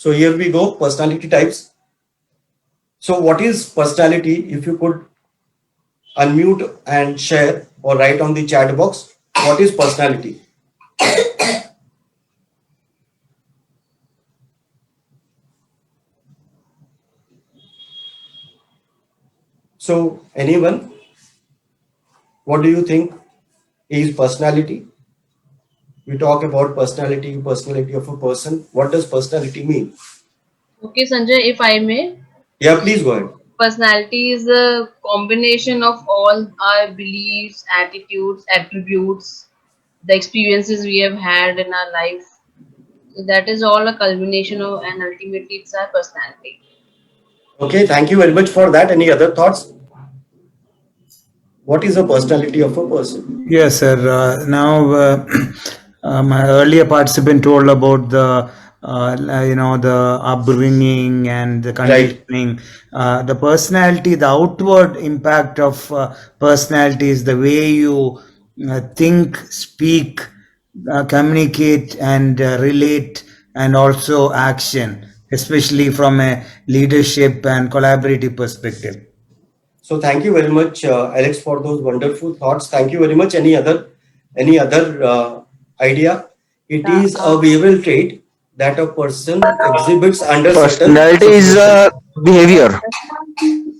So here we go, personality types. So what is personality? If you could unmute and share or write on the chat box, what is personality? So anyone, what do you think is personality? We talk about personality of a person. What does personality mean? Okay, Sanjay, if I may, Yeah, please go ahead. personality is a combination of all our beliefs, attitudes, attributes, the experiences we have had in our life. So that is all a culmination of, and ultimately it's our personality. Okay, thank you very much for that. Any other thoughts? What is the personality of a person? Yes, sir. Now, my earlier participant told about the upbringing and the Right. conditioning. The personality, the outward impact of personality is the way you think, speak, communicate, and relate, and also action, especially from a leadership and collaborative perspective. So thank you very much, Alex, for those wonderful thoughts. Thank you very much. Any other idea? It Yeah, is a behavioral trait that a person exhibits under certain Personality is situations. a behavior.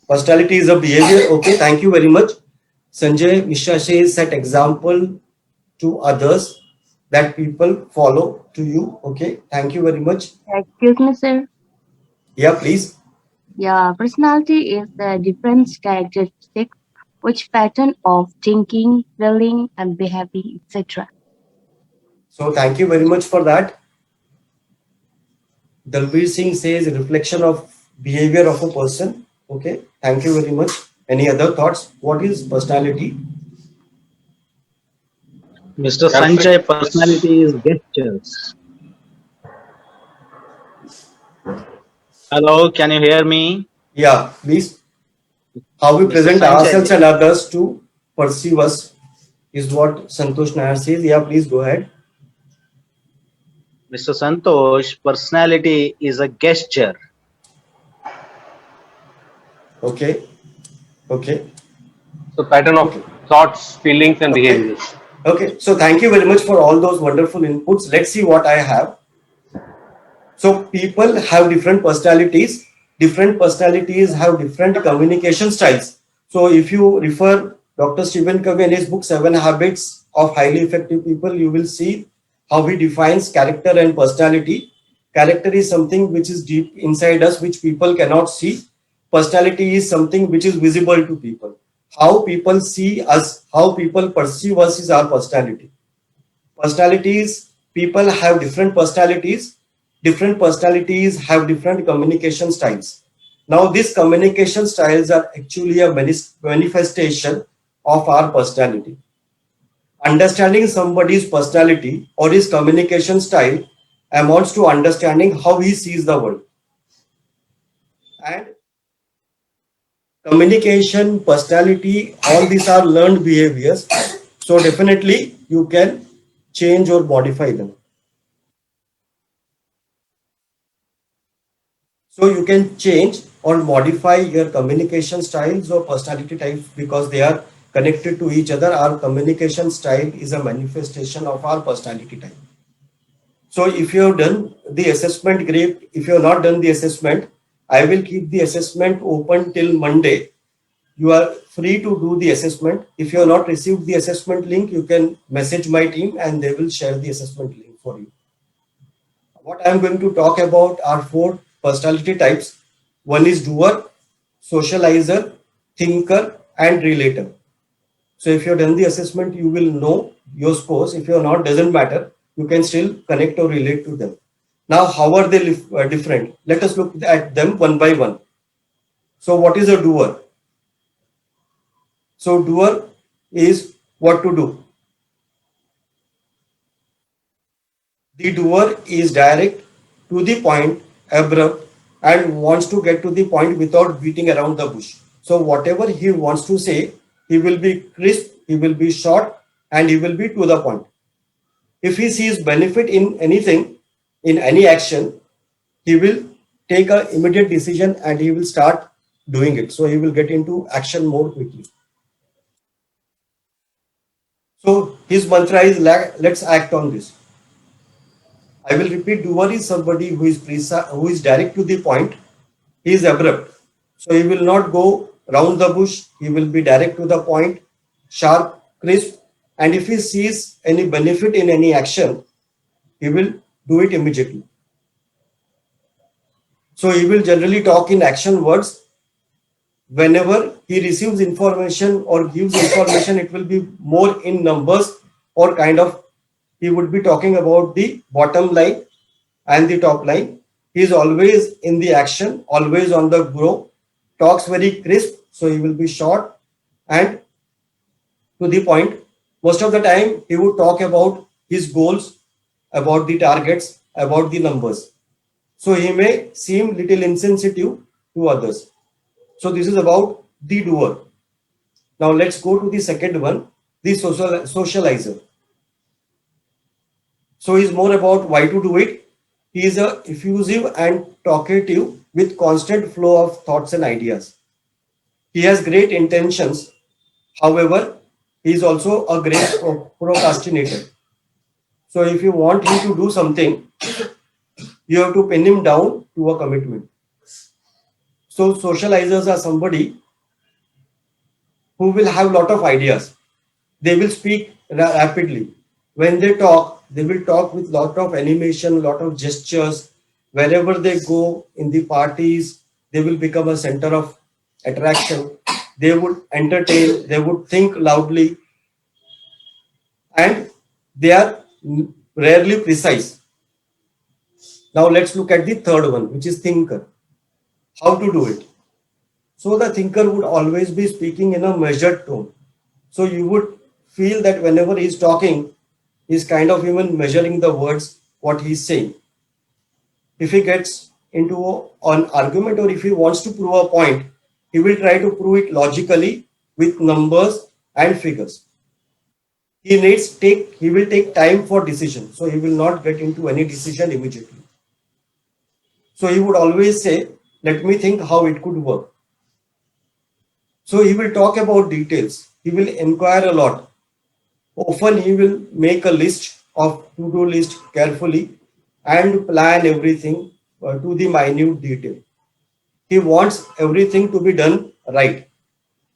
Personality is a behavior. Okay, thank you very much. Sanjay Mishra says set example to others that people follow to you. Okay, thank you very much. excuse me, sir. Yeah, please. Yeah, personality is the different characteristics which pattern of thinking, feeling, and behaving, etc. So thank you very much for that. Dalbir Singh says reflection of behavior of a person. Okay, thank you very much. Any other thoughts? What is personality? Mr. Sanjay, personality is gestures. Hello, can you hear me? Yeah, please. How we Mr. present ourselves Sanjay, and others to perceive us is what Santosh Nair says. Yeah, please go ahead. Mr. Santosh, personality is a gesture. Okay, okay, So pattern of okay, thoughts, feelings, and okay, behaviors. okay. So thank you very much for all those wonderful inputs. Let's see what I have. So people have different personalities. Different personalities have different communication styles. So if you refer Dr. Stephen Covey in his book Seven Habits of Highly Effective People, you will see how he defines character and personality. Character is something which is deep inside us, which people cannot see. Personality is something which is visible to people. How people see us, how people perceive us is our personality. Personalities, people have different personalities. Different personalities have different communication styles. Now these communication styles are actually a manifestation of our personality. Understanding somebody's personality or his communication style amounts to understanding how he sees the world. And communication, personality, all these are learned behaviors. So definitely you can change or modify them. So you can change or modify your communication styles or personality types because they are connected to each other. Our communication style is a manifestation of our personality type. So if you have done the assessment, great. If you have not done the assessment, I will keep the assessment open till Monday. You are free to do the assessment. If you have not received the assessment link, you can message my team and they will share the assessment link for you. What I am going to talk about are four personality types. One is doer, socializer, thinker, and relator. So if you have done the assessment, you will know your scores. If you are not, doesn't matter. You can still connect or relate to them. Now, how are they different? Let us look at them one by one. So what is a doer? So doer is what to do. The doer is direct, to the point, abrupt, and wants to get to the point without beating around the bush. So whatever he wants to say, he will be crisp, he will be short, and he will be to the point. If he sees benefit in anything, in any action, he will take an immediate decision and he will start doing it. So he will get into action more quickly. So his mantra is let's act on this. I will repeat, doer is somebody who is who is direct to the point. He is abrupt. So he will not go round the bush. He will be direct to the point, sharp, crisp. And if he sees any benefit in any action, he will do it immediately. So he will generally talk in action words. Whenever he receives information or gives information, it will be more in numbers, or kind of he would be talking about the bottom line and the top line. He is always in the action, always on the go, talks very crisp, so he will be short and to the point. Most of the time, he would talk about his goals, about the targets, about the numbers. So he may seem little insensitive to others. So this is about the doer. Now let's go to the second one, the socializer. So he's more about why to do it. He is a effusive and talkative with constant flow of thoughts and ideas. He has great intentions. However, he is also a great procrastinator. So if you want him to do something, you have to pin him down to a commitment. So socializers are somebody who will have a lot of ideas. They will speak rapidly. When they will talk with lot of animation, lot of gestures. Wherever they go in the parties, they will become a center of attraction. They would entertain, they would think loudly, and they are rarely precise. Now let's look at the third one, which is thinker. How to do it? So the thinker would always be speaking in a measured tone. So you would feel that whenever he's talking, he's kind of even measuring the words, what he's saying. If he gets into an argument or if he wants to prove a point, he will try to prove it logically with numbers and figures. He will take time for decision. So he will not get into any decision immediately. So he would always say, let me think how it could work. So he will talk about details. He will inquire a lot. Often he will make a list of to-do list carefully and plan everything to the minute detail. He wants everything to be done right,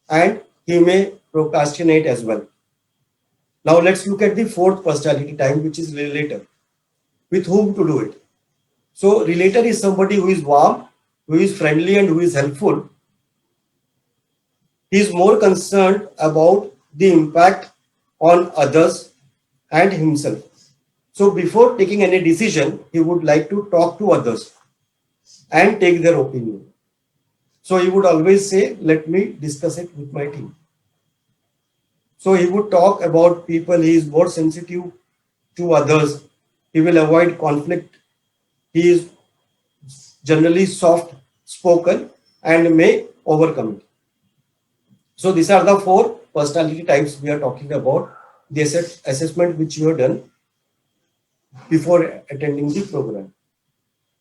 and he may procrastinate as well. Now let's look at the fourth personality type, which is relator. With whom to do it? So relator is somebody who is warm, who is friendly, and who is helpful. He is more concerned about the impact on others and himself. So before taking any decision, he would like to talk to others and take their opinion. So he would always say, let me discuss it with my team. So he would talk about people. He is more sensitive to others. He will avoid conflict. He is generally soft spoken and may overcome it. So these are the four personality types we are talking about, the assessment which you have done before attending the program.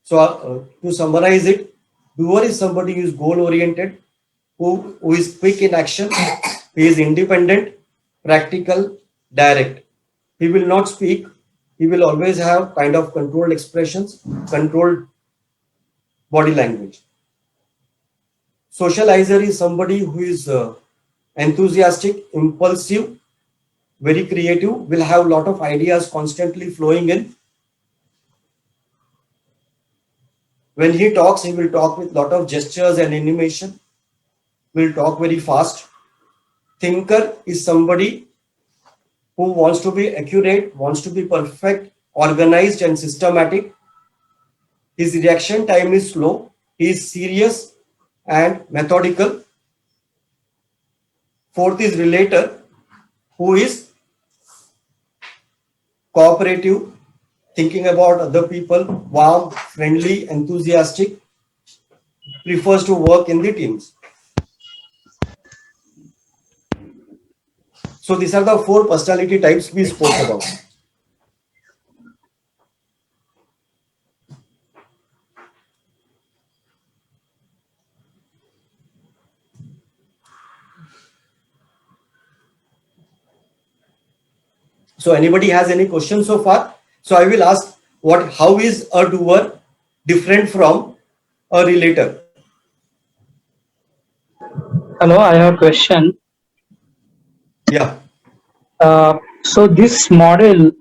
So to summarize it, doer is somebody who is goal oriented, who is quick in action, he is independent, practical, direct. He will not speak. He will always have kind of controlled expressions, controlled body language. Socializer is somebody who is enthusiastic, impulsive, very creative, will have a lot of ideas constantly flowing in. When he talks, he will talk with a lot of gestures and animation, will talk very fast. Thinker is somebody who wants to be accurate, wants to be perfect, organized and systematic. His reaction time is slow. He is serious and methodical. Fourth is relator, who is cooperative, thinking about other people, warm, friendly, enthusiastic, prefers to work in the teams. So these are the four personality types we spoke about. So anybody has any questions so far? So I will ask, how is a doer different from a relator? Hello, I have a question. Yeah. So this model,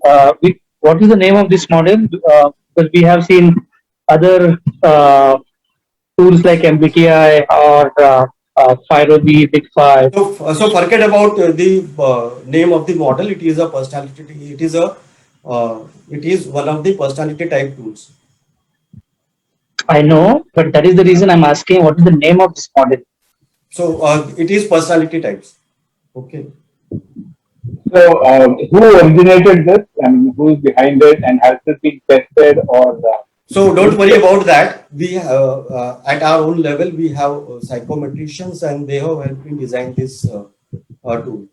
what is the name of this model? Because we have seen other tools like MBTI or Firobi, Big5. So forget about the name of the model. It is a personality. It is one of the personality type tools. I know, but that is the reason I'm asking what is the name of this model? So it is personality types. Okay. So, who originated this? I mean, who's behind it, and has this been tested or? So don't worry about that. We at our own level we have psychometricians, and they have helped me design this tool.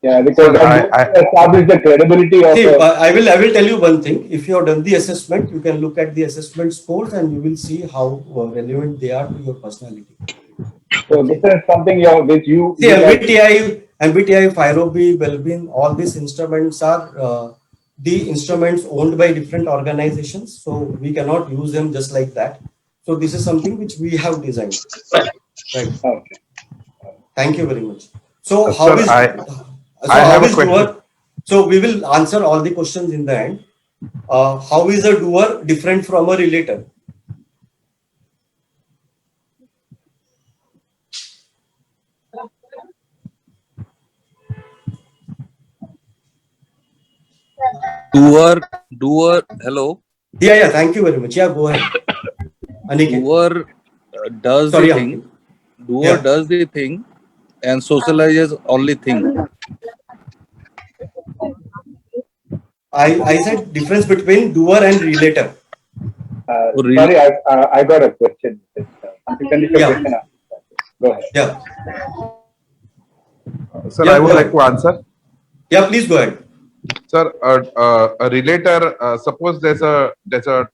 Yeah, because I establish the credibility of. See, I will tell you one thing. If you have done the assessment, you can look at the assessment scores, and you will see how relevant they are to your personality. So this is something which you. See, MBTI, Firobi, Belbin, all these instruments are the instruments owned by different organizations. So we cannot use them just like that. So this is something which we have designed. Right. Okay. Thank you very much. So Sir, I have a question. So we will answer all the questions in the end. How is a doer different from a relator? Doer, hello. Yeah, thank you very much. Yeah, go ahead. Aniket. Doer does Sorry, the thing. Doer does the thing, and socializes only thing. I said difference between doer and relator. Sorry, I got a question. You can question. Go ahead. Yeah. Sir, I would like to answer. Yeah, please go ahead. Sir, a relator, suppose there's a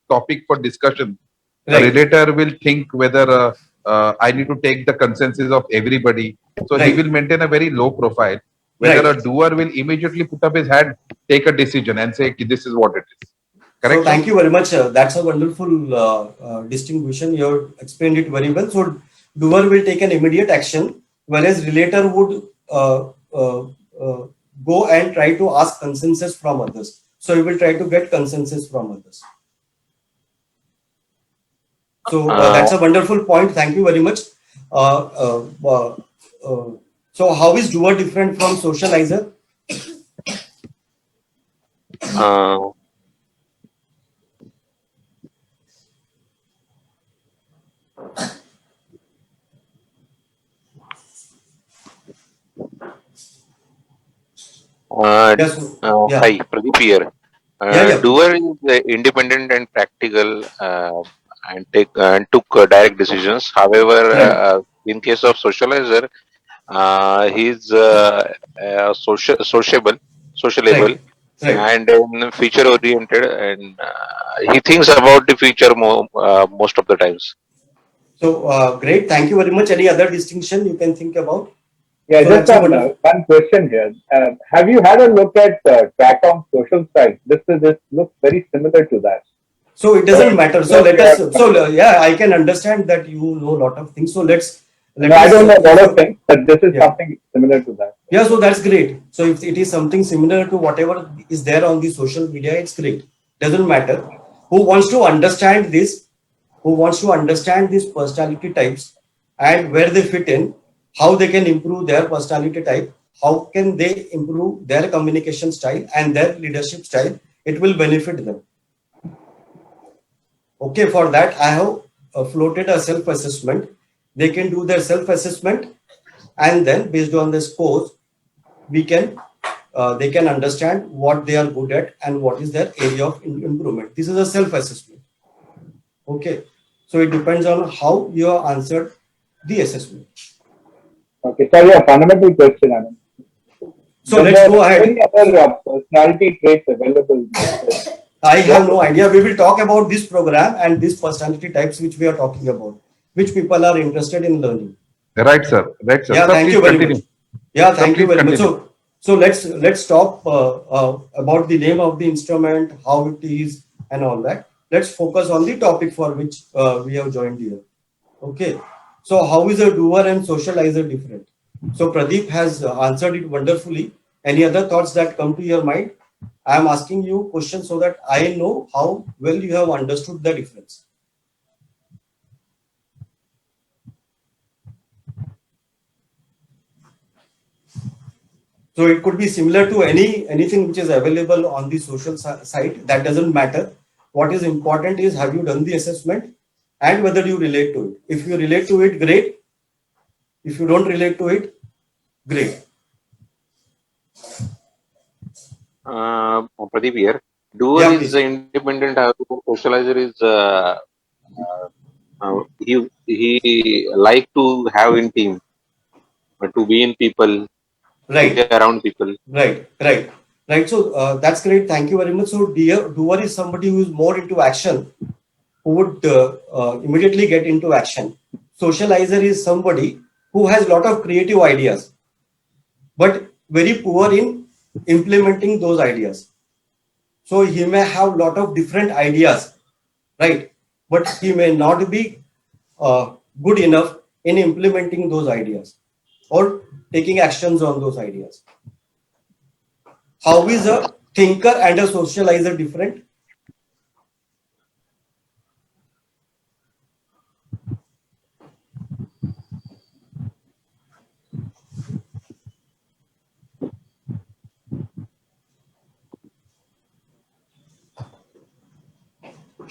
topic for discussion. Right. A relator will think whether I need to take the consensus of everybody. So Right. he will maintain a very low profile. Whether a doer will immediately put up his hand, take a decision and say, this is what it is. Correct? So thank you very much. That's a wonderful distinction. You have explained it very well. So doer will take an immediate action, whereas relator would go and try to ask consensus from others. So he will try to get consensus from others. So that's a wonderful point. Thank you very much. So how is doer different from socializer? Hi, Pradeep here. Doer is independent and practical and took direct decisions. However, in case of socializer, he's sociable, and future oriented, and he thinks about the future most of the times. So great. Thank you very much. Any other distinction you can think about? Yeah, so just one question here. Have you had a look at TRACOM's social site? This looks very similar to that. So it doesn't matter. So let us. So yeah, I can understand that you know a lot of things. So I don't know a lot of things, but this is something similar to that. Yeah, so that's great. So if it is something similar to whatever is there on the social media, it's great. Doesn't matter. Who wants to understand this? Who wants to understand these personality types and where they fit in? How they can improve their personality type, how can they improve their communication style and their leadership style, it will benefit them. Okay, for that I have floated a self-assessment. They can do their self-assessment, and then based on the scores, they can understand what they are good at and what is their area of improvement. This is a self-assessment. Okay, so it depends on how you have answered the assessment. Okay, sorry, a fundamental question, Anand. So let's go ahead. Any other personality traits available? I have no idea. We will talk about this program and these personality types which we are talking about, which people are interested in learning. Right, sir. Right, sir. Yeah, sir, thank you very much. Yeah, thank you very much. So let's talk about the name of the instrument, how it is, and all that. Let's focus on the topic for which we have joined here. Okay. So how is a doer and socializer different? So Pradeep has answered it wonderfully. Any other thoughts that come to your mind? I am asking you questions so that I know how well you have understood the difference. So it could be similar to anything which is available on the social site. That doesn't matter. What is important is, have you done the assessment and whether you relate to it. If you relate to it, great. If you don't relate to it, great. Pradeep here. Doer Yeah, is please. independent. Socializer is he like to have in team, but to be in people, to be Right, around people. right. So that's great. Thank you very much. So doer is somebody who is more into action, who would immediately get into action. Socializer is somebody who has a lot of creative ideas, but very poor in implementing those ideas. So he may have a lot of different ideas, right? But he may not be good enough in implementing those ideas or taking actions on those ideas. How is a thinker and a socializer different?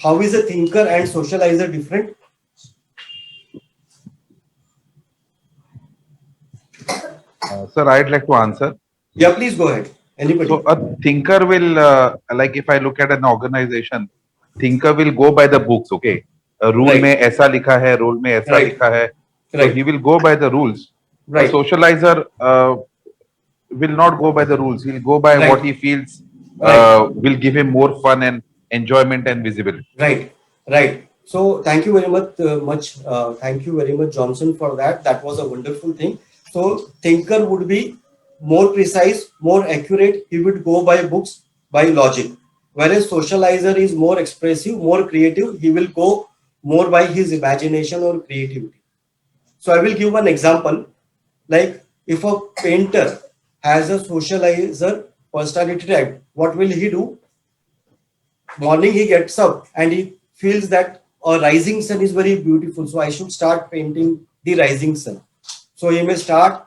How is a thinker and socializer different? Sir, I'd like to answer. Yeah, please go ahead. Anybody? So a thinker will, like if I look at an organization, thinker will go by the books. Okay, rule Right. में ऐसा लिखा है, rule में ऐसा Right. लिखा है. So Right. he will go by the rules. A Right. socializer will not go by the rules. He'll go by Right. what he feels Right. will give him more fun and enjoyment and visibility. Right, right. So thank you very much. Thank you very much, Johnson, for that. That was a wonderful thing. So thinker would be more precise, more accurate. He would go by books, by logic. Whereas socializer is more expressive, more creative. He will go more by his imagination or creativity. So I will give one example. Like if a painter has a socializer personality type, what will he do? Morning he gets up and he feels that a rising sun is very beautiful, so I should start painting the rising sun. So he may start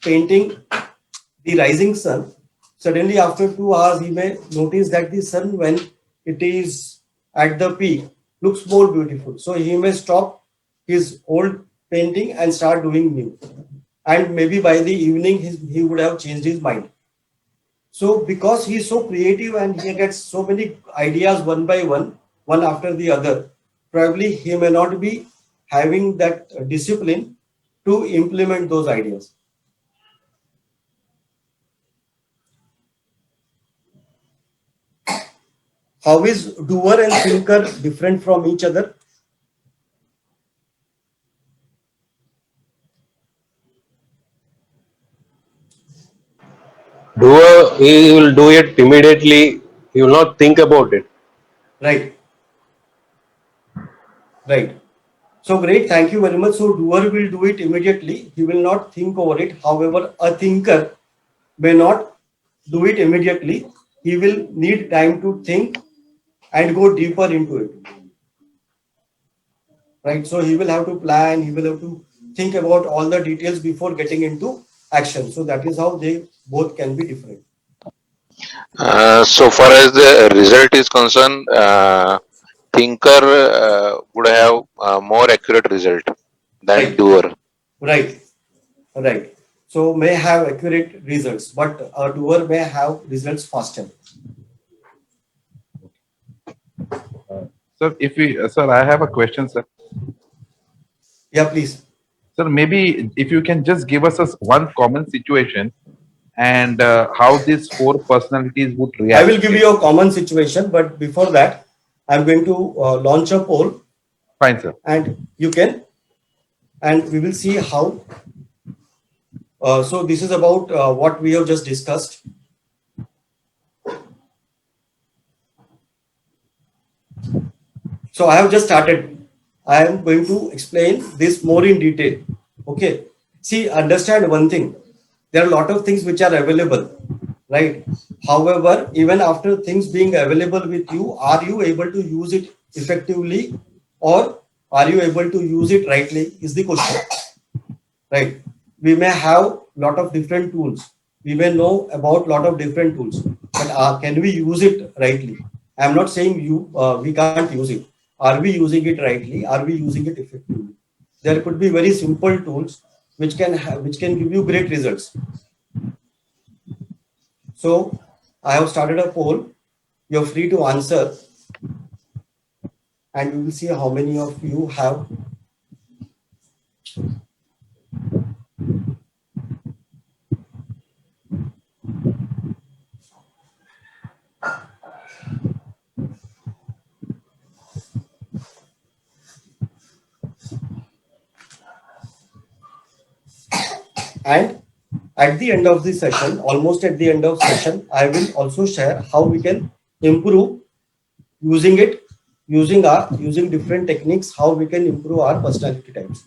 painting the rising sun. Suddenly after 2 hours he may notice that the sun, when it is at the peak, looks more beautiful. So he may stop his old painting and start doing new, and maybe by the evening he would have changed his mind. So because he is so creative and he gets so many ideas one by one, one after the other, probably he may not be having that discipline to implement those ideas. How is doer and thinker different from each other? Doer, he will do it immediately. He will not think about it. Right. Right. So great. Thank you very much. So doer will do it immediately. He will not think over it. However, a thinker may not do it immediately. He will need time to think and go deeper into it. Right. So he will have to plan. He will have to think about all the details before getting into action. So that is how they both can be different. So far as the result is concerned, thinker would have more accurate result than Right. doer. Right. Right. So may have accurate results, but a doer may have results faster. Sir, sir, I have a question, sir. Yeah, please. Sir, maybe if you can just give us one common situation and how these four personalities would react. I will give you a common situation, but before that, I'm going to launch a poll. Fine, sir. And you can, and we will see how So this is about what we have just discussed. So I have just started. I am going to explain this more in detail. Okay. See, understand one thing. There are a lot of things which are available, right? However, even after things being available with you, are you able to use it effectively, or are you able to use it rightly is the question, right? We may have lot of different tools. We may know about lot of different tools, but can we use it rightly? I'm not saying we can't use it. Are we using it rightly? Are we using it effectively? There could be very simple tools which can give you great results. So I have started a poll. You're free to answer, and we will see how many of you have. And at the end of the session, almost at the end of session, I will also share how we can improve using it, using different techniques, how we can improve our personality types.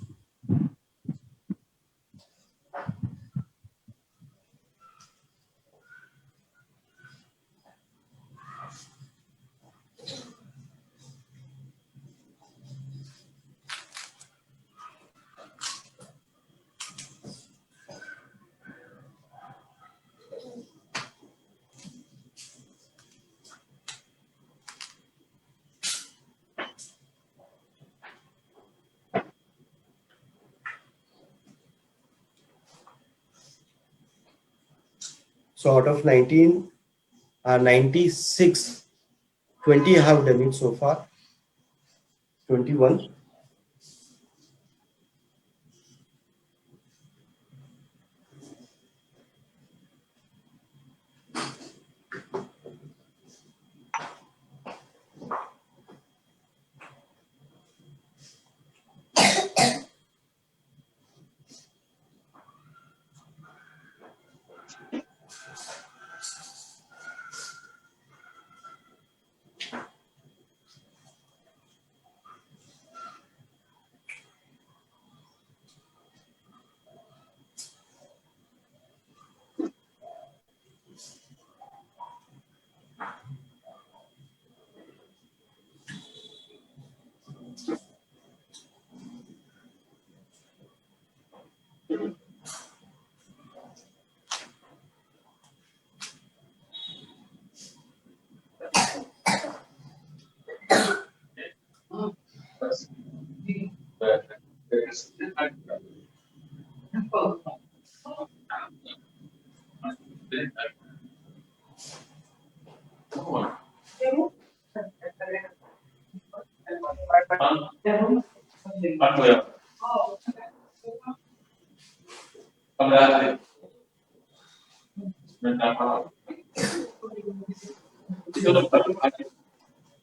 So out of 96, 20 have done it so far, 21.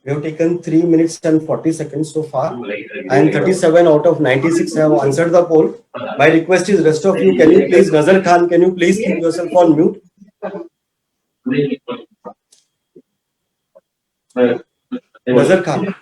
We have taken 3 minutes and 40 seconds so far, and 37 out of 96 have answered the poll. My request is, rest of you, can you please, Nazar Khan, can you please keep yourself on mute? Nazar Khan.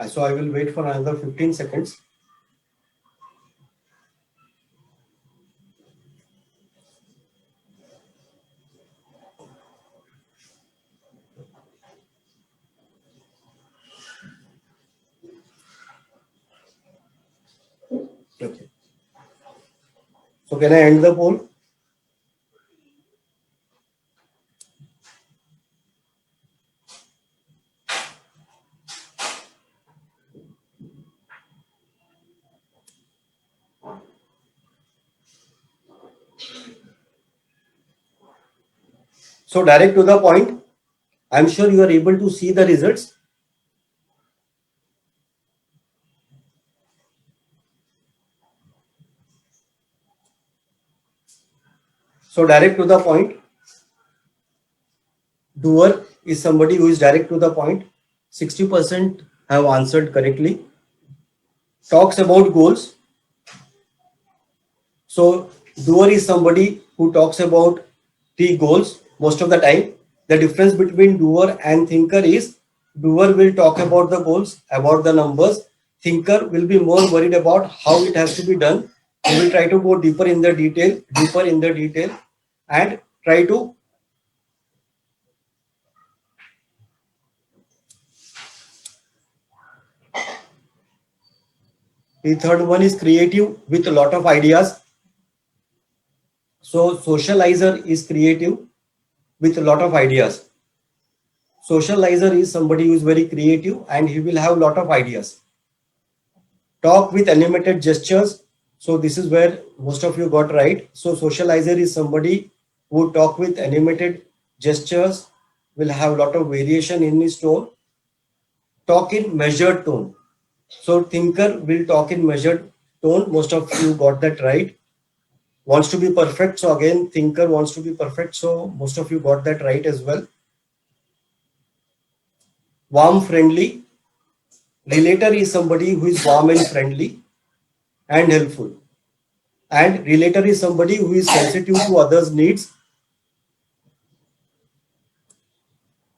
So I will wait for another 15 seconds. So can I end the poll? So direct to the point. I'm sure you are able to see the results. So direct to the point. Doer is somebody who is direct to the point. 60% have answered correctly. Talks about goals. So doer is somebody who talks about the goals most of the time. The difference between doer and thinker is doer will talk about the goals, about the numbers. Thinker will be more worried about how it has to be done. He will try to go deeper in the detail, and try to the third one is creative with a lot of ideas. So socializer is creative with a lot of ideas. Socializer is somebody who is very creative and he will have a lot of ideas. Talk with animated gestures. So this is where most of you got right. So socializer is somebody who talk with animated gestures, will have a lot of variation in his tone. Talk in measured tone. So thinker will talk in measured tone. Most of you got that right. Wants to be perfect. So again, thinker wants to be perfect. So most of you got that right as well. Warm, friendly. Relator is somebody who is warm and friendly and helpful. And relator is somebody who is sensitive to others' needs.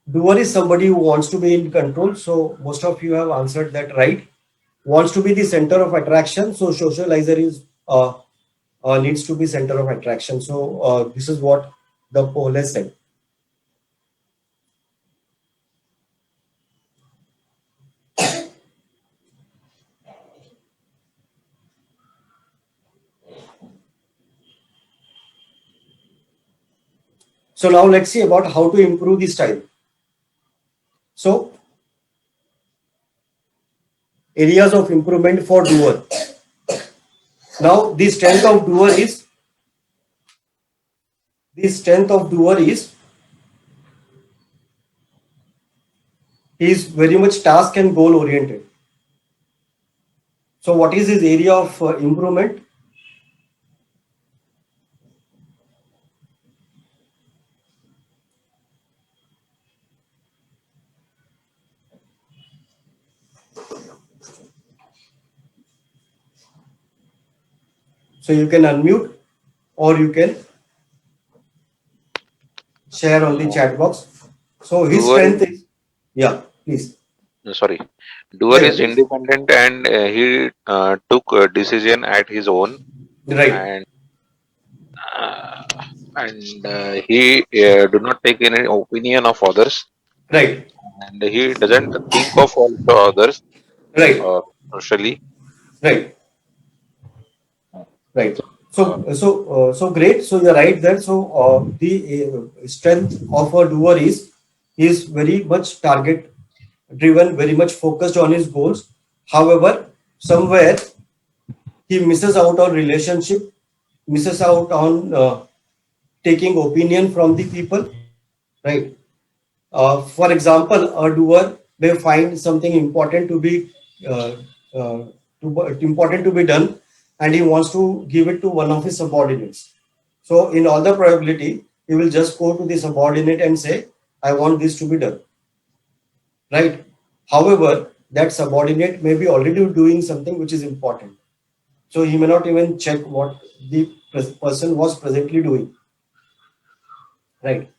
Doer is somebody who wants to be in control. So most of you have answered that right. Wants to be the center of attraction. So socializer is needs to be center of attraction. So this is what the poll has said. So now let's see about how to improve the style. So areas of improvement for doer. Now the strength of doer is he is very much task and goal oriented. So what is his area of improvement? So you can unmute or you can share on the chat box. So his strength is, yeah, please. Sorry. Doer is independent and he took a decision at his own. Right. And he do not take any opinion of others. Right. And he doesn't think of also others. Right. Socially. Right. Right. So great. So you're right there. So the strength of a doer is very much target driven, very much focused on his goals. However, somewhere he misses out on relationship, misses out on taking opinion from the people. Right. For example, a doer may find something important to be important to be done, and he wants to give it to one of his subordinates. So in all the probability, he will just go to the subordinate and say, I want this to be done. Right. However, that subordinate may be already doing something which is important. So he may not even check what the person was presently doing. Right.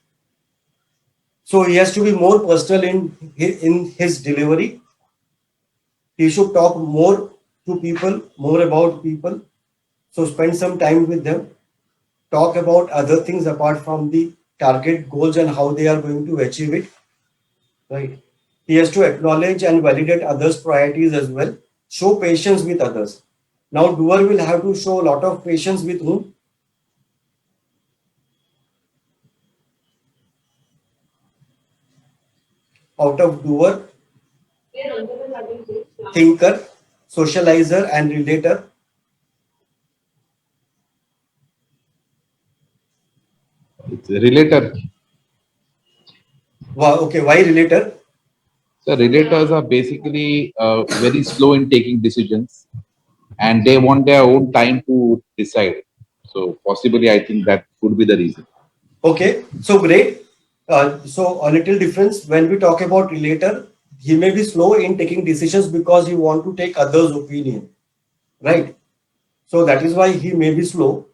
So he has to be more personal in his delivery. He should talk more to people, more about people. So spend some time with them. Talk about other things apart from the target goals and how they are going to achieve it. Right. He has to acknowledge and validate others' priorities as well. Show patience with others. Now, doer will have to show a lot of patience with whom? out of doer, thinker, socializer, and relator? It's a relator. Wow, okay, why relator? So relators are basically very slow in taking decisions, and they want their own time to decide. So possibly, I think that could be the reason. Okay, so great. So a little difference when we talk about relator, he may be slow in taking decisions because he want to take others' opinion, right? So that is why he may be slow.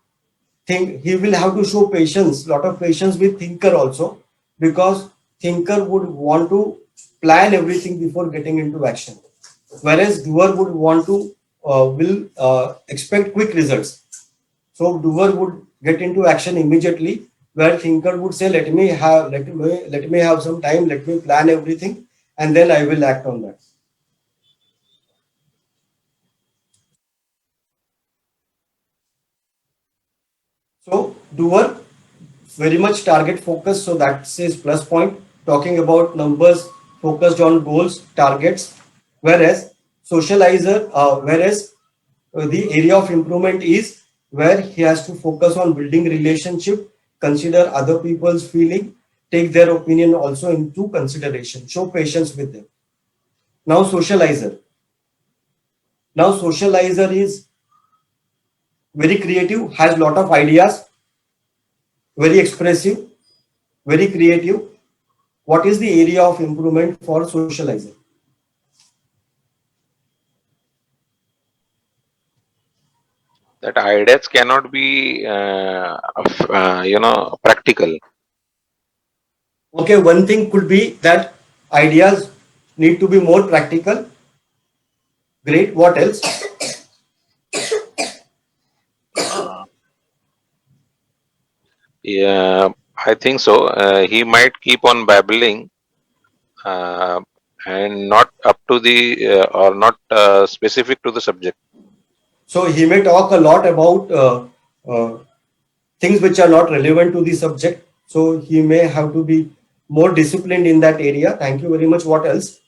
He will have to show patience, lot of patience with thinker also, because thinker would want to plan everything before getting into action, whereas doer would want to will expect quick results. So doer would get into action immediately, where thinker would say, let me have some time, let me plan everything, and then I will act on that. So doer very much target focused, so that says plus point, talking about numbers, focused on goals, targets, whereas socializer, the area of improvement is where he has to focus on building relationship, consider other people's feeling, take their opinion also into consideration, show patience with them. Now socializer. Now socializer is very creative, has lot of ideas, very expressive, very creative. What is the area of improvement for socializer? That ideas cannot be, practical. Okay, one thing could be that ideas need to be more practical. Great. What else? Yeah, I think so. He might keep on babbling uh, and not up to the or not specific to the subject. So he may talk a lot about things which are not relevant to the subject. So he may have to be more disciplined in that area. Thank you very much. What else?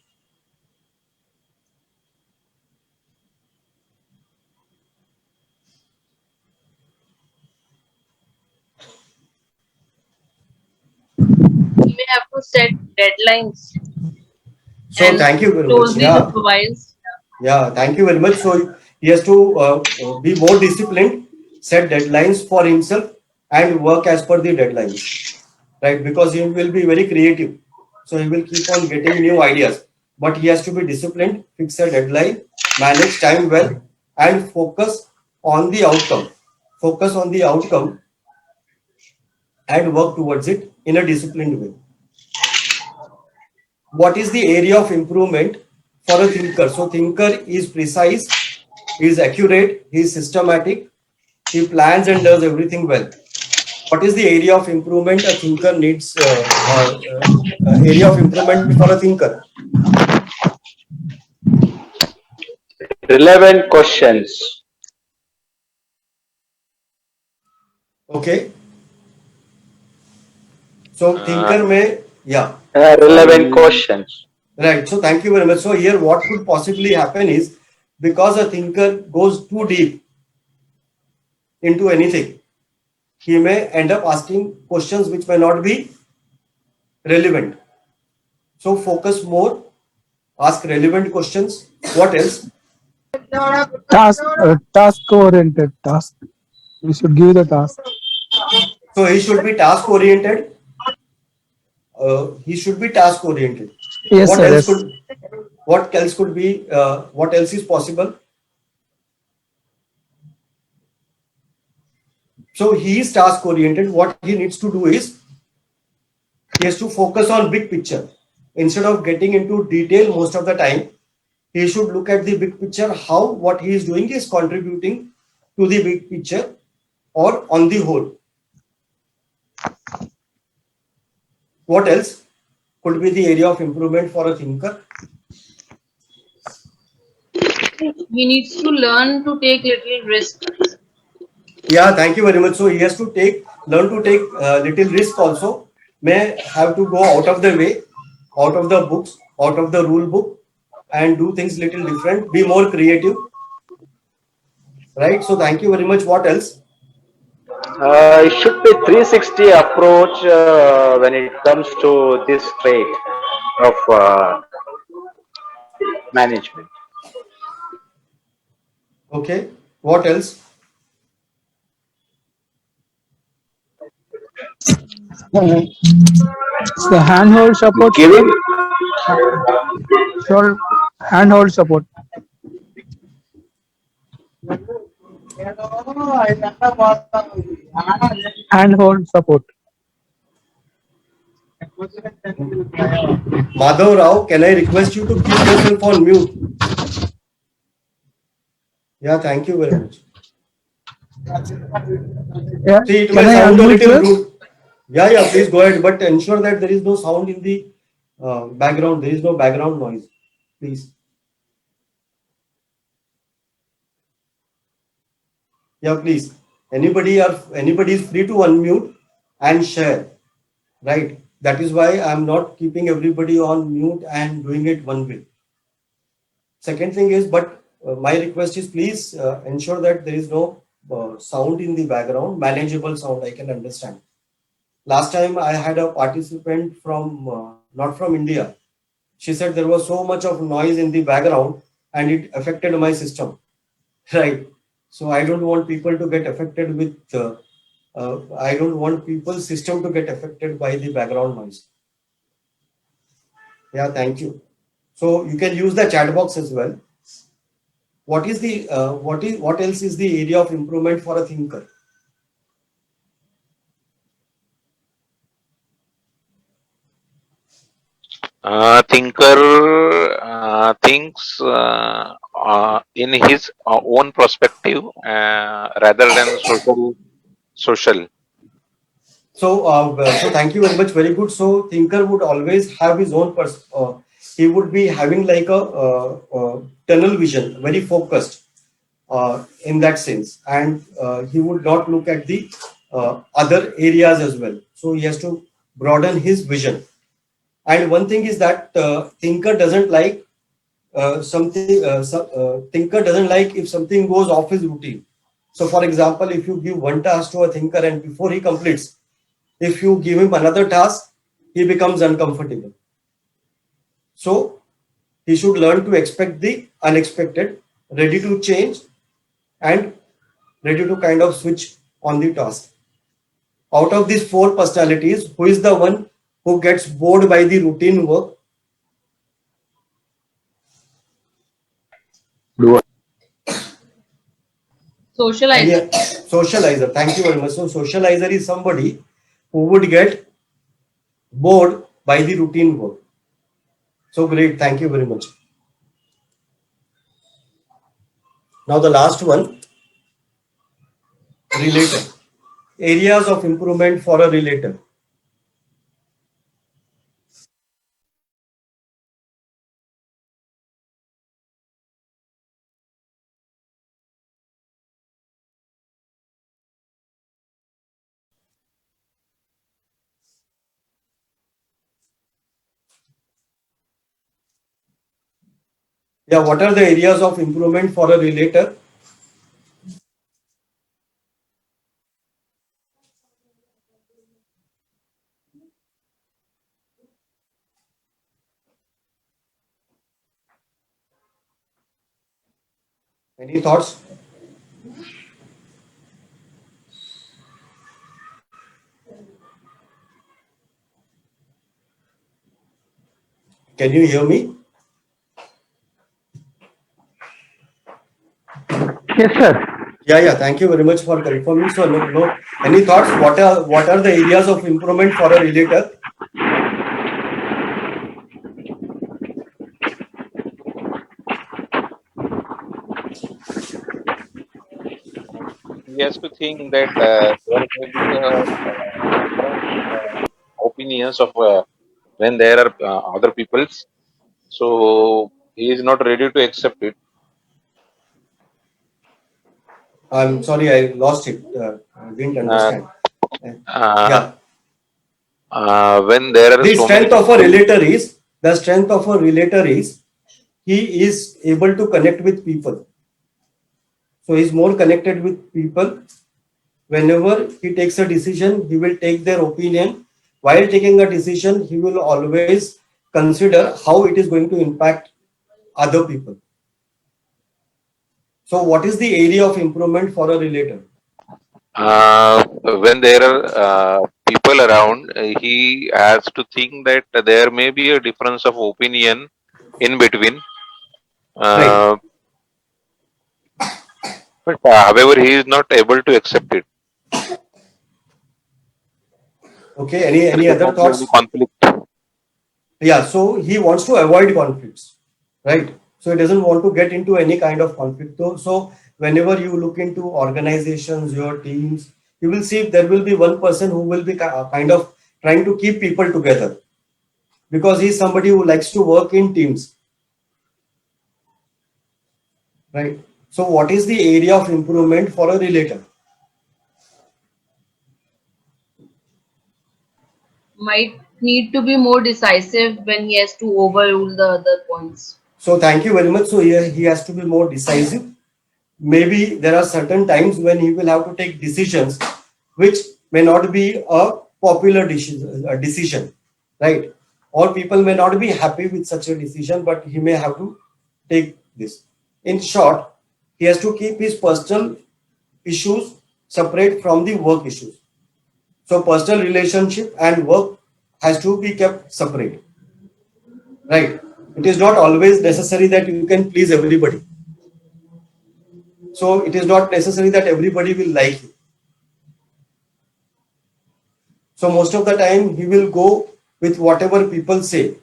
We may have to set deadlines So and thank you very much. closely Yeah. supervise. Yeah, thank you very much. So he has to be more disciplined, set deadlines for himself, and work as per the deadlines, right? Because he will be very creative, so he will keep on getting new ideas. But he has to be disciplined, fix a deadline, manage time well, and focus on the outcome. Focus on the outcome and work towards it in a disciplined way. What is the area of improvement for a thinker? So thinker is precise, he is accurate, he is systematic, he plans and does everything well. What is the area of improvement a thinker needs? Area of improvement for a thinker. Relevant questions. Okay. So thinker may, yeah. Relevant questions. Right. So thank you very much. So here what could possibly happen is, because a thinker goes too deep into anything, he may end up asking questions which may not be relevant. So focus more, ask relevant questions. What else? Task oriented task. We should give the task. So he should be task oriented. He should be task oriented. Yes, What sir. else Yes. could? What else could be? What else is possible? So he is task oriented. What he needs to do is, he has to focus on big picture instead of getting into detail most of the time. He should look at the big picture, how what he is doing is contributing to the big picture or on the whole. What else could be the area of improvement for a thinker? He needs to learn to take little risk. Yeah, thank you very much. So he has to learn to take little risk also. May have to go out of the way out of the books, out of the rule book, and do things little different, be more creative, right? So thank you very much. What else? It should be 360 approach when it comes to this trait of management. Okay, what else? The handhold support. Giving Sure, handhold support. Handhold support. Madhav Rao, can I request you to keep yourself on mute? Yeah, thank you very much. Yeah. See, it Can may I sound a unmute little first? rude. Yeah, please go ahead, but ensure that there is no sound in the background. There is no background noise, please. Yeah, please. Anybody is free to unmute and share, right? That is why I'm not keeping everybody on mute and doing it one way. Second thing is, but my request is please ensure that there is no sound in the background, manageable sound. I can understand. Last time I had a participant from not from India. She said there was so much of noise in the background and it affected my system, right? So I don't want people to get affected with. I don't want people's system to get affected by the background noise. Yeah, thank you. So you can use the chat box as well. What else is the area of improvement for a thinker? Thinker thinks in his own perspective rather than social. So thank you very much. Very good. So thinker would always have his own he would be having like a tunnel vision, very focused in that sense, and he would not look at the other areas as well. So he has to broaden his vision. And one thing is that thinker doesn't like thinker doesn't like if something goes off his routine. So for example, if you give one task to a thinker and before he completes, if you give him another task, he becomes uncomfortable. So he should learn to expect the unexpected, ready to change and ready to kind of switch on the task. Out of these four personalities, who is the one who gets bored by the routine work? Socializer. Yeah, socializer. Thank you very much. So socializer is somebody who would get bored by the routine work. So great. Thank you very much. Now the last one, relator. Areas of improvement for a relator. Yeah, what are the areas of improvement for a relator? Any thoughts? Can you hear me? Yes, sir. Yeah. Thank you very much for confirming. So, no. Any thoughts? What are the areas of improvement for a relator? He has to think that there may be different opinions of when there are other people's. So he is not ready to accept it. I'm sorry, I lost it. I didn't understand. Uh, Yeah. when there are The so many strength of a people, relator is The strength of a relator is he is able to connect with people. So he's more connected with people. Whenever he takes a decision, he will take their opinion. While taking a decision, he will always consider how it is going to impact other people. So what is the area of improvement for a relator? When there are people around, he has to think that there may be a difference of opinion in between. Right. But however, he is not able to accept it. Okay. Any There other might be any thoughts? conflict. Yeah. So he wants to avoid conflicts, right? So he doesn't want to get into any kind of conflict. So whenever you look into organizations, your teams, you will see there will be one person who will be kind of trying to keep people together, because he's somebody who likes to work in teams, right? So what is the area of improvement for a relator? Might need to be more decisive when he has to overrule the other points. So thank you very much. So here he has to be more decisive. Maybe there are certain times when he will have to take decisions which may not be a popular decision, right? Or people may not be happy with such a decision, but he may have to take this. In short, he has to keep his personal issues separate from the work issues. So personal relationship and work has to be kept separate, right? It is not always necessary that you can please everybody. So it is not necessary that everybody will like you. So most of the time he will go with whatever people say.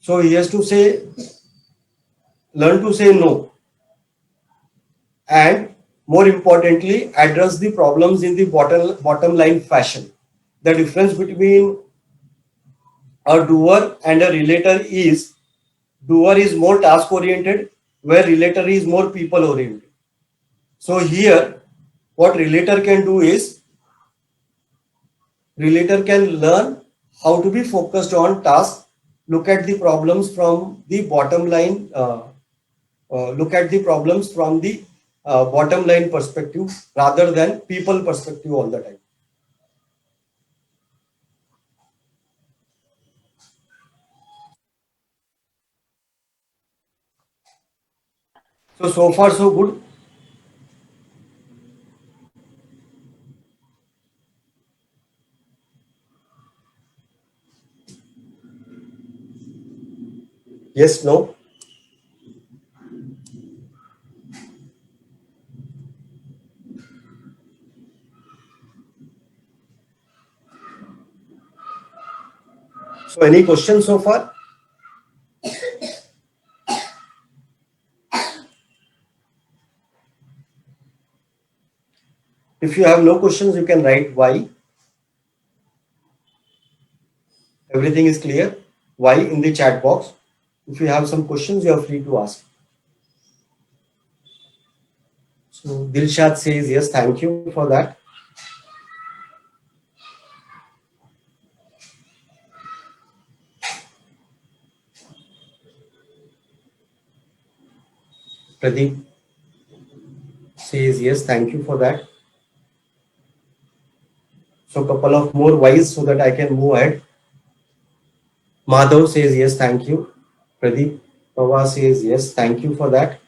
So he has to learn to say no. And more importantly, address the problems in the bottom line fashion. The difference between a doer and a relator is, doer is more task oriented, where relator is more people oriented. So here, what relator can do is, relator can learn how to be focused on task, look at the problems from the bottom line, bottom line perspective rather than people perspective all the time. So far so good. Yes, no? So any questions so far? If you have no questions, you can write Y. Everything is clear. Y in the chat box. If you have some questions, you are free to ask. So Dilshad says yes, thank you for that. Pradeep says yes, thank you for that. So couple of more Ys so that I can move ahead. Madhav says yes, thank you. Pradeep Pawar says yes, thank you for that.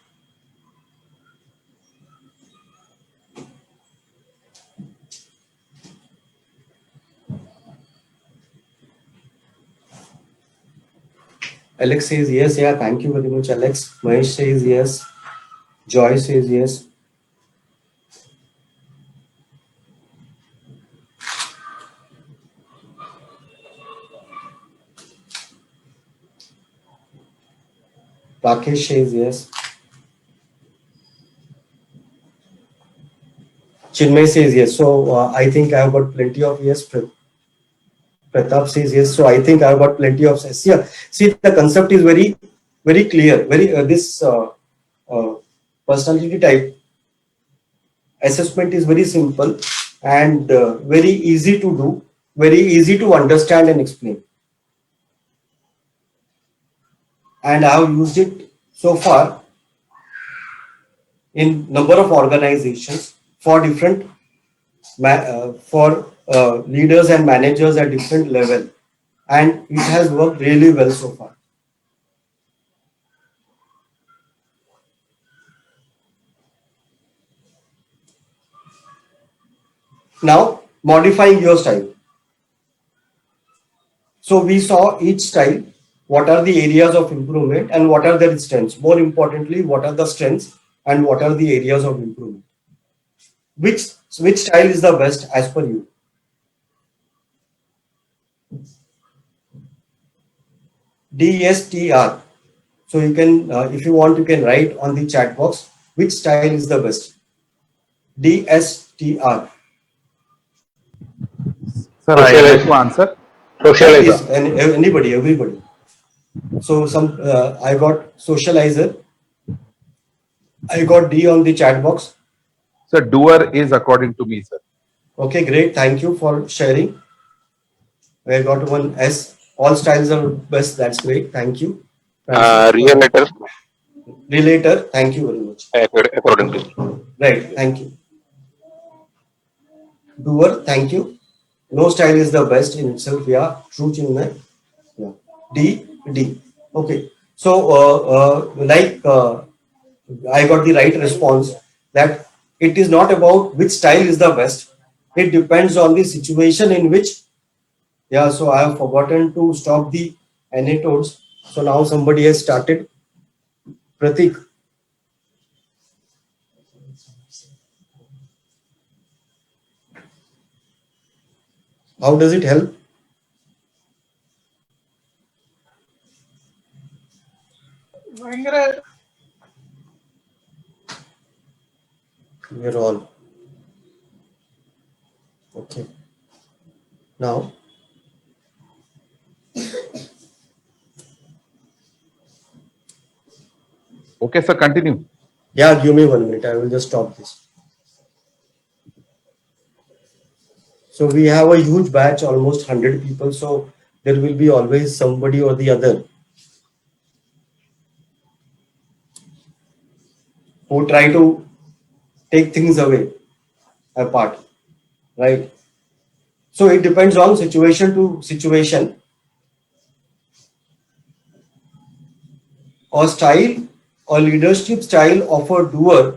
Alex says yes, yeah, thank you very much, Alex. Mahesh says yes. Joy says yes. Rakesh says yes. Chinmay says yes. So I think I have got plenty of yes. Pratap says yes. So I think I have got plenty of yes. Yeah. See, the concept is very, very clear. This personality type assessment is very simple and very easy to do, very easy to understand and explain. and I have used it so far in number of organizations for different leaders and managers at different level, and it has worked really well so far. Now, modifying your style. So we saw each style, what are the areas of improvement and what are their strengths. More importantly, what are the strengths and what are the areas of improvement. Which style is the best as per you? DSTR. So you can, if you want, you can write on the chat box which style is the best. DSTR. Sir, I would like to answer. Please, anybody, everybody. So I got socializer. I got D on the chat box. Sir, doer is according to me, sir. Okay, great. Thank you for sharing. I got one S. All styles are best. That's great. Thank you. Relator. Relator. Thank you very much. According to. Right. Thank you. Doer. Thank you. No style is the best in itself. Yeah. True, Chinmay. Yeah. D. Okay. So, I got the right response that it is not about which style is the best. It depends on the situation in which. Yeah, so I have forgotten to stop the anecdotes. So now somebody has started. Pratik. How does it help? We're on. Okay. Now. Okay, sir, continue. Yeah, give me 1 minute. I will just stop this. So we have a huge batch, almost 100 people. So there will be always somebody or the other who try to take things away, apart, right? So it depends on situation to situation. Or style or leadership style of a doer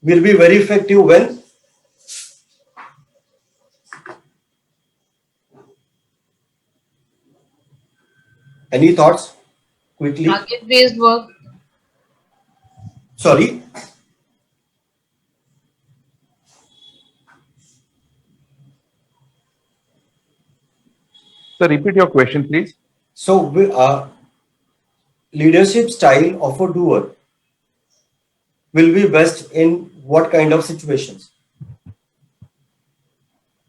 will be very effective when any thoughts quickly? Target-based work. Sorry. Sir, repeat your question, please. So, leadership style of a doer will be best in what kind of situations?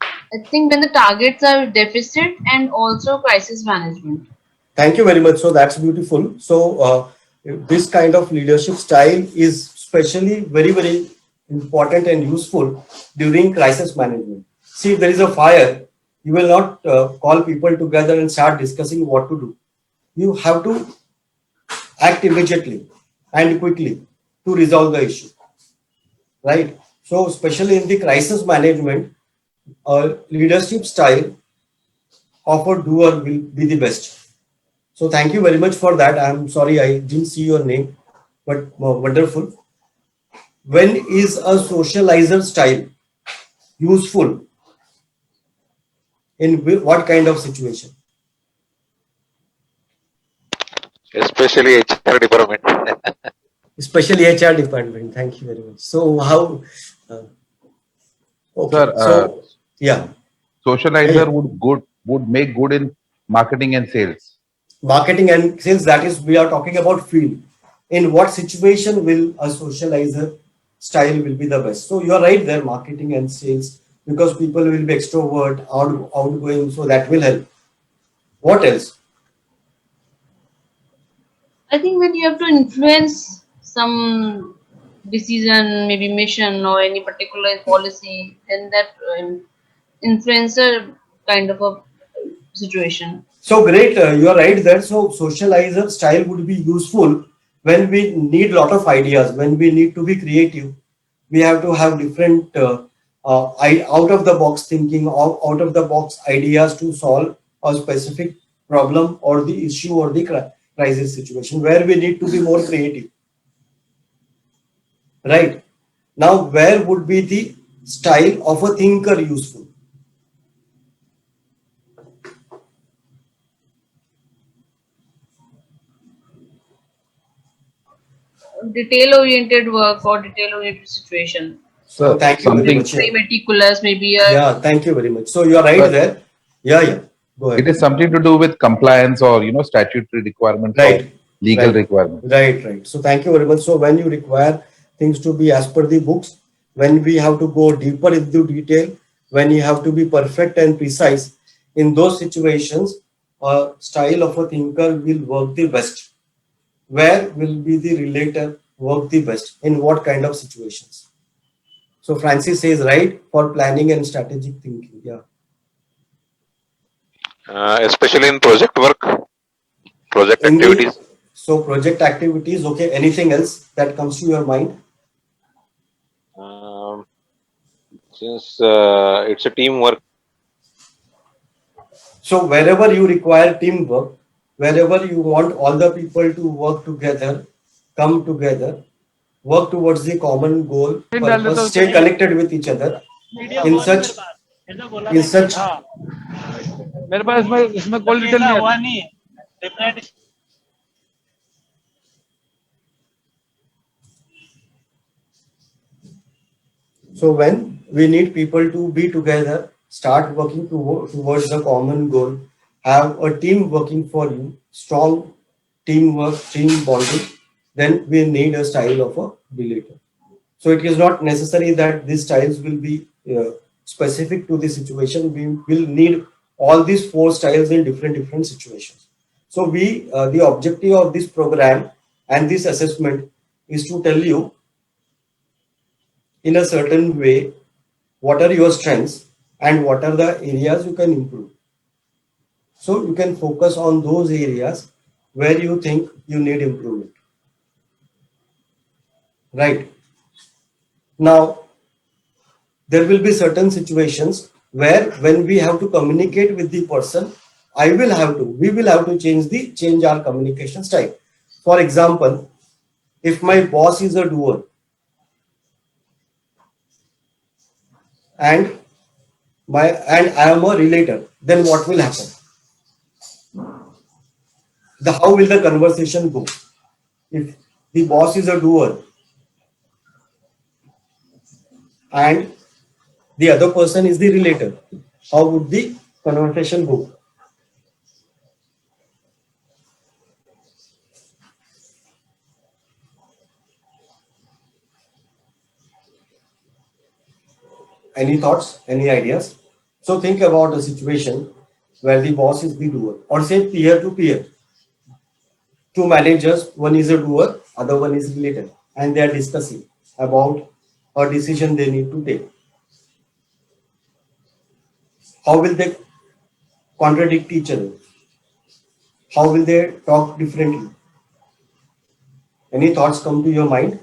I think when the targets are deficit and also crisis management. Thank you very much. So that's beautiful. So this kind of leadership style is especially very, very important and useful during crisis management. See, if there is a fire, you will not call people together and start discussing what to do. You have to act immediately and quickly to resolve the issue, right? So especially in the crisis management, leadership style of a doer will be the best. So thank you very much for that. I'm sorry I didn't see your name, but wonderful. When is a socializer style useful? In what kind of situation? Especially HR department. Especially HR department. Thank you very much. So how? Okay. Sir, so yeah. Socializer would make good in marketing and sales. Marketing and sales, that is, we are talking about field. In what situation will a socializer style will be the best? So you are right there, marketing and sales, because people will be extrovert, outgoing, so that will help. What else? I think when you have to influence some decision, maybe mission or any particular policy, then that influencer kind of a situation. So great, you are right there. So socializer style would be useful when we need lot of ideas, when we need to be creative. We have to have different out of the box thinking, out of the box ideas to solve a specific problem or the issue or the crisis situation where we need to be more creative. Right. Now, where would be the style of a thinker useful? Detail oriented work or detail oriented situation. So thank you very something much. Very meticulous, maybe Yeah, thank you very much. So you are right But- there. Yeah. Go ahead. it is something to do with compliance or statutory requirements or Right. legal Right. requirements. Right. So thank you very much. So when you require things to be as per the books, when we have to go deeper into detail, when you have to be perfect and precise, in those situations, a style of a thinker will work the best. Where will be the relator work the best? In what kind of situations? So Francis says right for planning and strategic thinking. Yeah. Especially in project work, project In the activities. so project activities. Okay. Anything else that comes to your mind? Since it's a teamwork. So wherever you require teamwork, wherever you want all the people to work together, come together, work towards the common goal, purpose, stay connected with each other. In such मेरे पास इसमें call detail नहीं है so when we need people to be together, start working towards the common goal, have a team working for you, strong teamwork, team bonding, then we need a style of a relator. So it is not necessary that these styles will be specific to the situation. We will need all these 4 styles in different situations. So the objective of this program and this assessment is to tell you in a certain way what are your strengths and what are the areas you can improve. So you can focus on those areas where you think you need improvement. Right. Now, there will be certain situations where when we have to communicate with the person, we will have to change our communication style. For example, if my boss is a doer and I am a relator, then what will happen? How will the conversation go? If the boss is a doer and the other person is the relator, how would the conversation go? Any thoughts? Any ideas? So think about a situation where the boss is the doer, or say peer to peer. 2 managers, one is a doer, other one is related, and they are discussing about a decision they need to take. How will they contradict each other? How will they talk differently? Any thoughts come to your mind?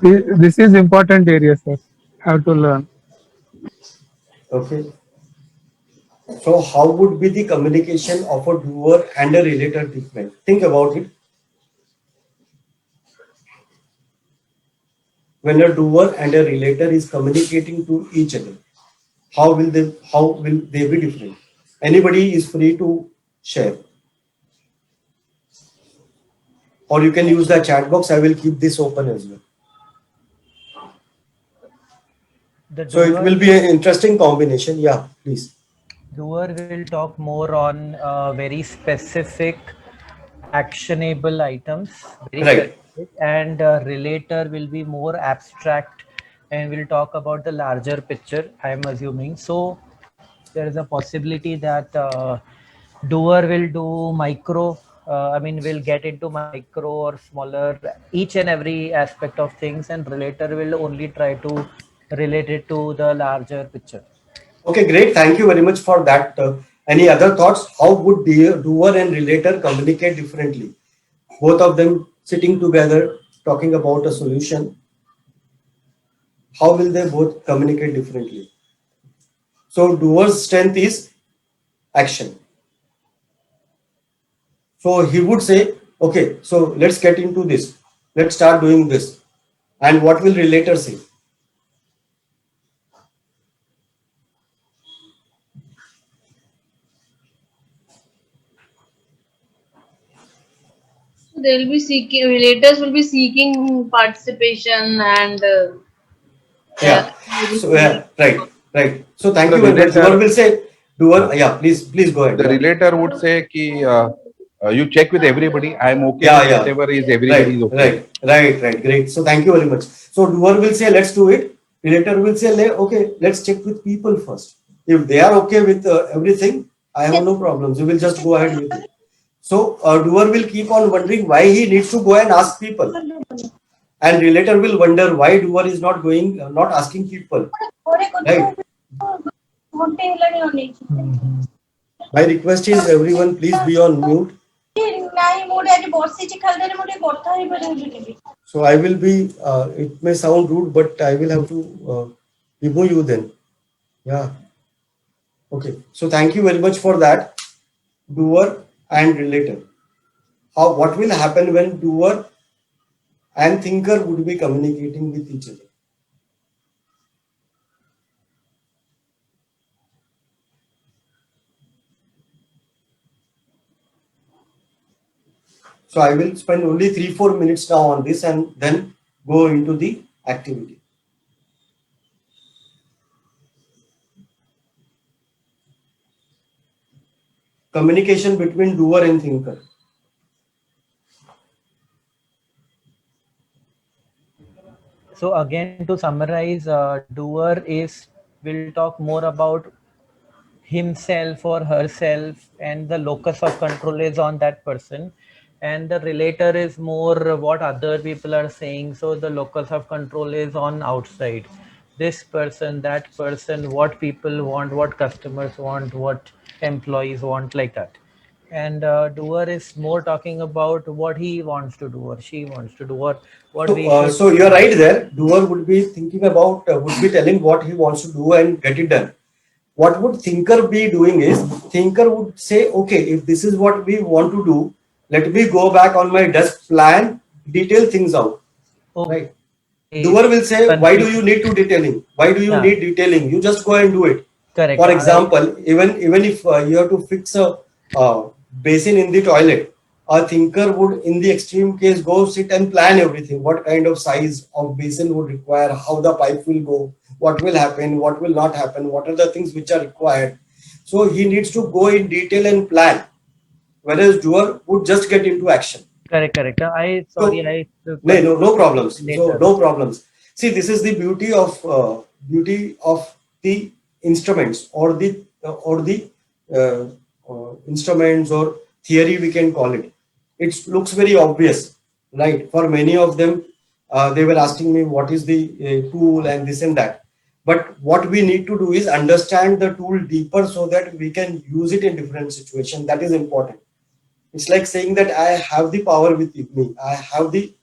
This is important area, sir. Have to learn. Okay. So how would be the communication of a doer and a relator different? Think about it. When a doer and a relator is communicating to each other, how will they be different? Anybody is free to share. Or you can use the chat box. I will keep this open as well. So it will be an interesting combination. Yeah, please. Doer will talk more on very specific actionable items, very Right. specific, and relator will be more abstract and will talk about the larger picture, I am assuming. So there is a possibility that doer will do micro I mean, will get into micro or smaller, each and every aspect of things, and relator will only try to relate it to the larger picture. Okay, great. Thank you very much for that. Any other thoughts? How would doer and relator communicate differently? Both of them sitting together talking about a solution. How will they both communicate differently? So doer's strength is action. So he would say, okay, so let's get into this. Let's start doing this. And what will relator say? They'll be seeking, relators will be seeking participation and Yeah. So right. So thank The you very much. relator, Doer will say, doer, yeah, please go ahead. the Yeah. relator would say, ki, you check with everybody. I am okay Yeah, with yeah. whatever is everybody is okay. Right. Great. So thank you very much. So doer will say, let's do it. Relator will say, okay, let's check with people first. If they are okay with everything, I have no problems. We will just go ahead with it. So doer will keep on wondering why he needs to go and ask people, and relator will wonder why doer is not going, not asking people. Right. My request is everyone, please be on mute. So I will be, it may sound rude, but I will have to remove you then. Yeah. Okay. So thank you very much for that. Doer and relator. What will happen when doer and thinker would be communicating with each other? So I will spend only 3-4 minutes now on this and then go into the activity. Communication between doer and thinker. So again, to summarize, doer is will talk more about himself or herself, and the locus of control is on that person, and the relator is more what other people are saying, so the locus of control is on outside, this person, that person, what people want, what customers want, what employees want, like that. And doer is more talking about what he wants to do or she wants to do, or what we should So you're right there. Doer would be thinking about, would be telling what he wants to do and get it done. What would thinker be doing is, thinker would say, okay, if this is what we want to do, let me go back on my desk, plan, detail things out. Right. Doer will say, why do you need to detailing? Why do you need detailing? You just go and do it. Correct. For example, even if you have to fix a basin in the toilet, a thinker would, in the extreme case, go sit and plan everything. What kind of size of basin would require, how the pipe will go, what will happen, what will not happen, what are the things which are required. So he needs to go in detail and plan, whereas doer would just get into action. Correct. No problems. So no problems. See, this is the beauty of the instruments, or the instruments or theory, we can call it. It looks very obvious, right? For many of them, they were asking me what is the tool and this and that. But what we need to do is understand the tool deeper so that we can use it in different situations. That is important. It's like saying that I have the power with me, I have the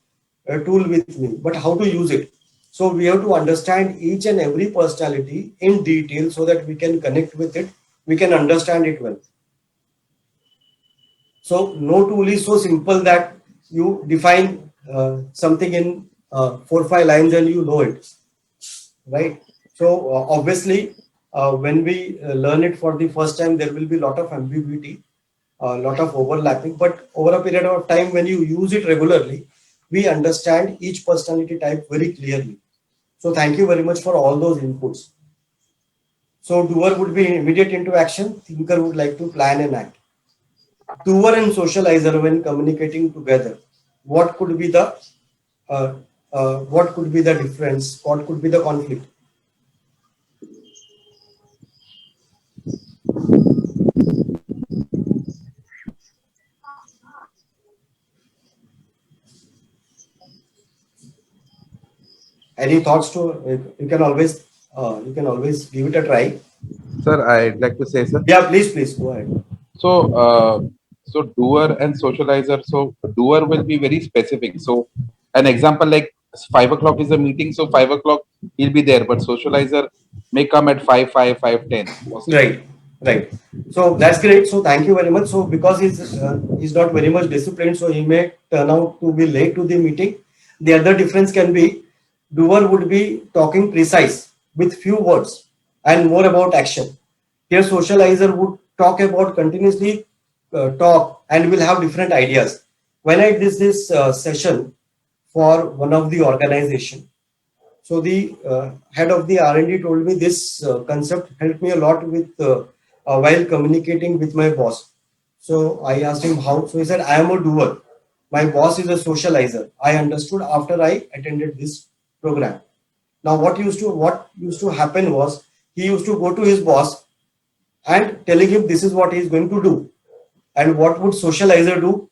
tool with me, but how to use it? So we have to understand each and every personality in detail so that we can connect with it, we can understand it well. So no tool is so simple that you define something in 4-5 lines and you know it, right? So obviously, when we learn it for the first time, there will be a lot of ambiguity, a lot of overlapping, but over a period of time, when you use it regularly, we understand each personality type very clearly. So thank you very much for all those inputs. So doer would be immediate into action, thinker would like to plan and act. Doer and socializer, when communicating together, what could be the difference? What could be the conflict? Any thoughts to, you can always give it a try. Sir, I'd like to say, sir. Yeah, please go ahead. So, so doer and socializer. So doer will be very specific. So an example like 5 o'clock is a meeting. So 5 o'clock he'll be there, but socializer may come at 5:10. Right. So that's great. So thank you very much. So because he's not very much disciplined, so he may turn out to be late to the meeting. The other difference can be doer would be talking precise with few words and more about action. Here socializer would talk about continuously talk and will have different ideas. When I did this session for one of the organization, so the head of the R&D told me this concept helped me a lot with while communicating with my boss. So I asked him how. So he said, I am a doer. My boss is a socializer. I understood after I attended this program. Now what used to happen was he used to go to his boss and telling him this is what he is going to do. And what would socializer do?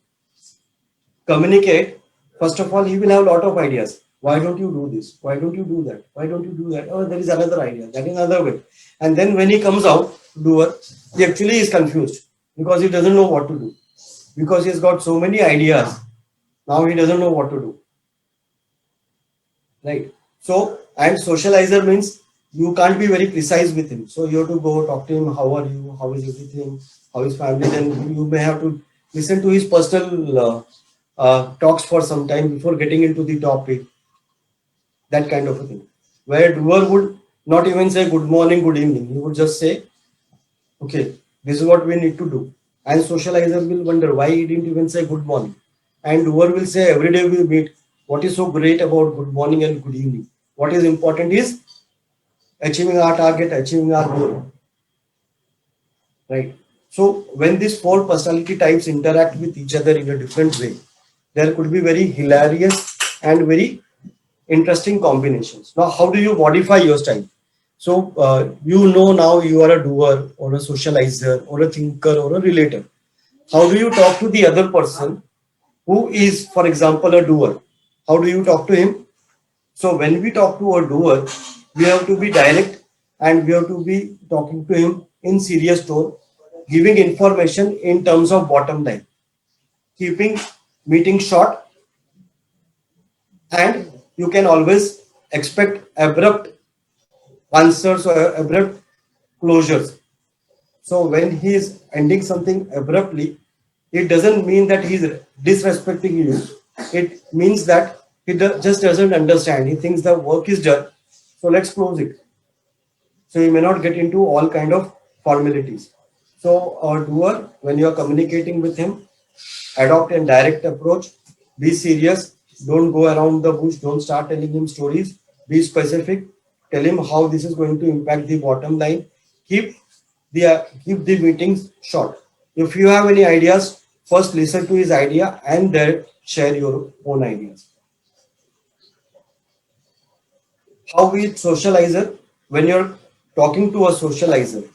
Communicate. First of all, he will have a lot of ideas. Why don't you do this? Why don't you do that? Why don't you do that? Oh, there is another idea. That is another way. And then when he comes out, doer, he actually is confused because he doesn't know what to do. Because he has got so many ideas. Now he doesn't know what to do. Right. So, and socializer means you can't be very precise with him. So you have to go talk to him. How are you? How is everything? How is family? Then you may have to listen to his personal talks for some time before getting into the topic. That kind of a thing. Where doer would not even say good morning, good evening. He would just say, okay, this is what we need to do. And socializer will wonder why he didn't even say good morning. And doer will say every day we meet. What is so great about good morning and good evening? What is important is achieving our target, achieving our goal. Right. So when these four personality types interact with each other in a different way, there could be very hilarious and very interesting combinations. Now, how do you modify your style? So you know now you are a doer or a socializer or a thinker or a relator. How do you talk to the other person who is, for example, a doer? How do you talk to him? So when we talk to a doer, we have to be direct and we have to be talking to him in serious tone, giving information in terms of bottom line, keeping meeting short, and you can always expect abrupt answers or abrupt closures. So when he is ending something abruptly, it doesn't mean that he is disrespecting you. It means that he just doesn't understand. He thinks the work is done, so let's close it. So you may not get into all kind of formalities. So a doer, when you are communicating with him, adopt a direct approach, be serious, don't go around the bush, don't start telling him stories, be specific, tell him how this is going to impact the bottom line, keep the meetings short. If you have any ideas, first listen to his idea and then share your own ideas. How with socializer, when you're talking to a socializer,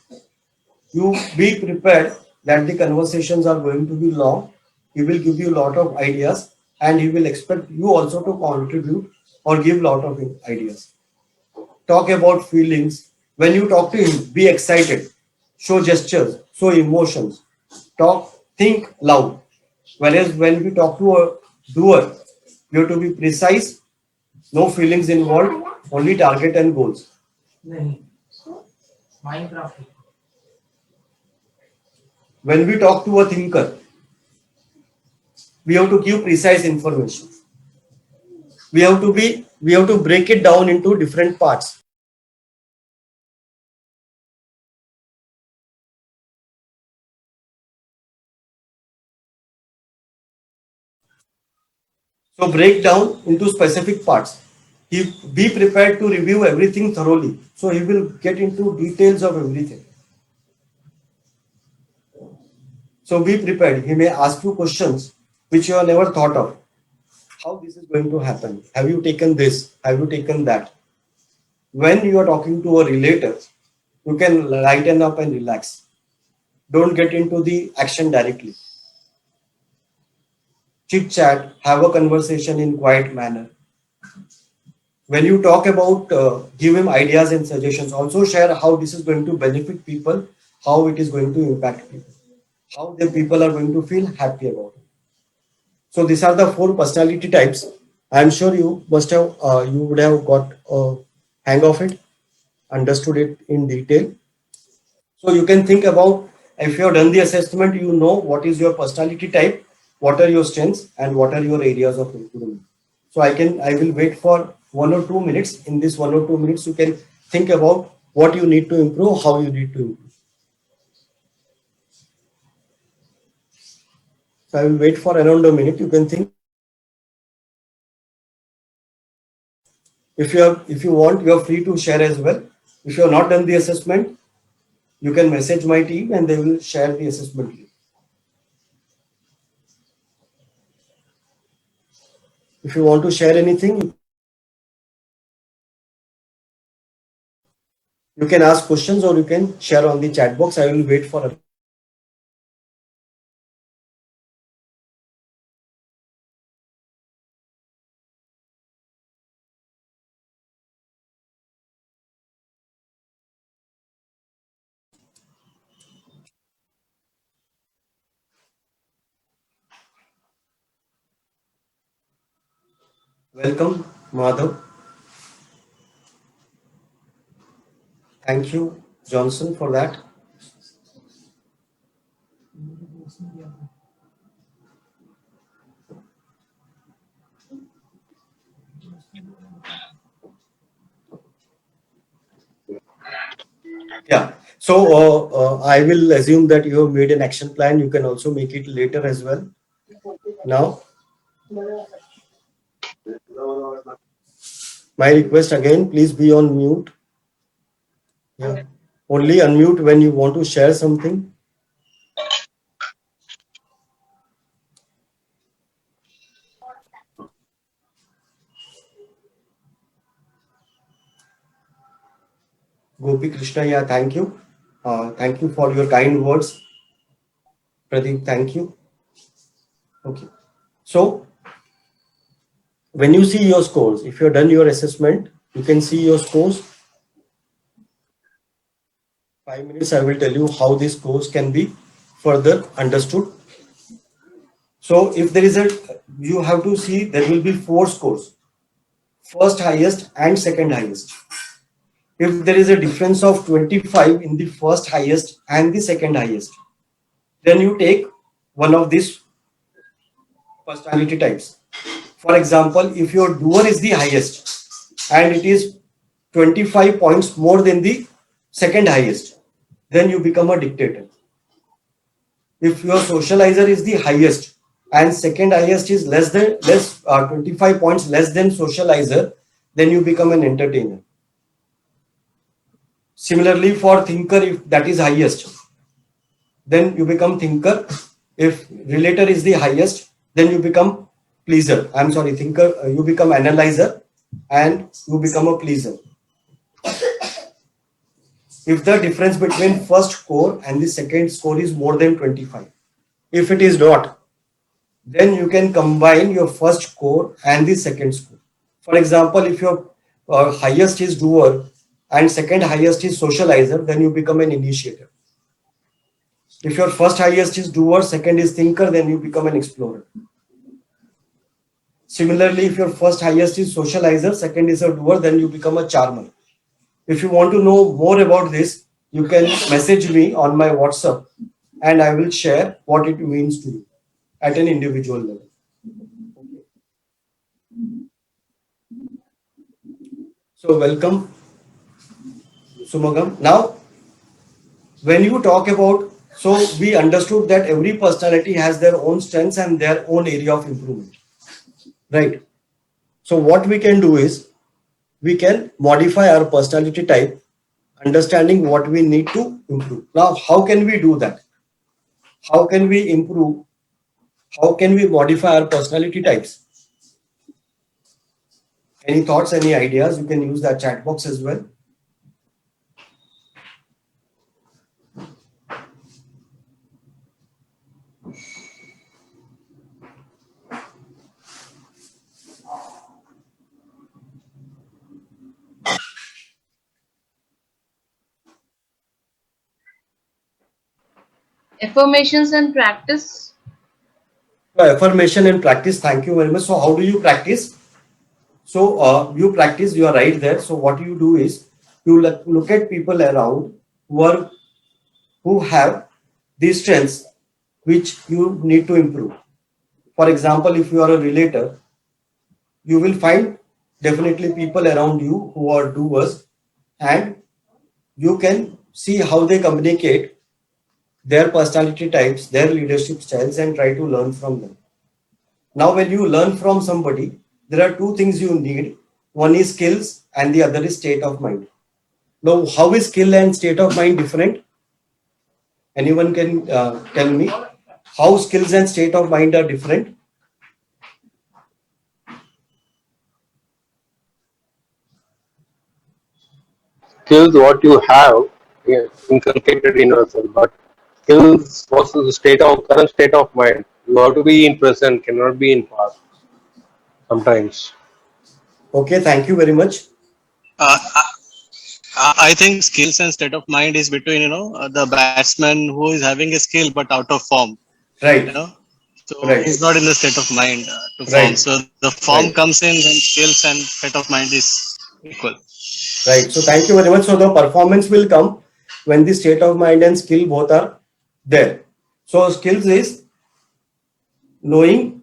you be prepared that the conversations are going to be long. He will give you a lot of ideas and he will expect you also to contribute or give a lot of ideas. Talk about feelings. When you talk to him, be excited, show gestures, show emotions, think loud. Whereas when we talk to a doer, you have to be precise, no feelings involved, only target and goals. When we talk to a thinker, we have to give precise information. We have to break it down into different parts. So break down into specific parts. Be prepared to review everything thoroughly. So he will get into details of everything. So be prepared. He may ask you questions which you have never thought of. How this is going to happen? Have you taken this? Have you taken that? When you are talking to a relator, you can lighten up and relax. Don't get into the action directly. Chit chat, have a conversation in quiet manner. when you talk about give him ideas and suggestions, also share how this is going to benefit people, how it is going to impact people, how the people are going to feel happy about it. So these are the 4 personality types. I'm sure you must have you would have got a hang of it, understood it in detail. So you can think about, if you have done the assessment, you know what is your personality type, what are your strengths, and what are your areas of improvement. So I will wait for 1 or 2 minutes. In this 1 or 2 minutes, you can think about what you need to improve, how you need to improve. So I will wait for around a minute. You can think. If you want, you are free to share as well. If you have not done the assessment, you can message my team and they will share the assessment link. If you want to share anything, you can ask questions or you can share on the chat box. I will wait for a. Welcome, Madhav. Thank you, Johnson, for that. Yeah. So I will assume that you have made an action plan. You can also make it later as well. Now, my request again, please be on mute. Yeah. Only unmute when you want to share something. Gopi Krishna, yeah, thank you. Thank you for your kind words. Pradeep, thank you. Okay. So, when you see your scores, if you have done your assessment, you can see your scores. 5 minutes, I will tell you how these scores can be further understood. So, if there is a, you have to see there will be 4 scores, first highest and second highest. If there is a difference of 25 in the first highest and the second highest, then you take one of these personality types. For example, if your doer is the highest and it is 25 points more than the second highest, then you become a dictator. If your socializer is the highest and second highest is less 25 points less than socializer, then you become an entertainer. Similarly, for thinker, if that is highest, then you become thinker. If relator is the highest, then you become pleaser. I'm sorry, thinker, you become analyzer and you become a pleaser. If the difference between first score and the second score is more than 25, if it is not, then you can combine your first score and the second score. For example, if your highest is doer and second highest is socializer, then you become an initiator. If your first highest is doer, second is thinker, then you become an explorer. Similarly, if your first highest is socializer, second is a doer, then you become a charmer. If you want to know more about this, you can message me on my WhatsApp and I will share what it means to you at an individual level. So welcome, Sumagam. Now, when you talk about, so we understood that every personality has their own strengths and their own area of improvement, right? So what we can do is we can modify our personality type, understanding what we need to improve. Now, how can we do that? How can we improve? How can we modify our personality types? Any thoughts, any ideas? You can use that chat box as well. Affirmations and practice. Affirmation and practice. Thank you very much. So how do you practice? So you practice, you are right there. So what you do is you look at people around who have these strengths which you need to improve. For example, if you are a relator, you will find definitely people around you who are doers, and you can see how they communicate, their personality types, their leadership styles, and try to learn from them. Now, when you learn from somebody, there are two things you need. One is skills and the other is state of mind. Now, how is skill and state of mind different? Anyone can tell me how skills and state of mind are different? Skills what you have, yeah, inculcated in yourself, but skills versus the current state of mind. You have to be in present, cannot be in past. Sometimes. Okay, thank you very much. Uh, I think skills and state of mind is between the batsman who is having a skill but out of form. Right. So Right. he's not in the state of mind to form. Right. So the form Right. comes in when skills and state of mind is equal. Right. So thank you very much. So the performance will come when the state of mind and skill both are there. So skills is knowing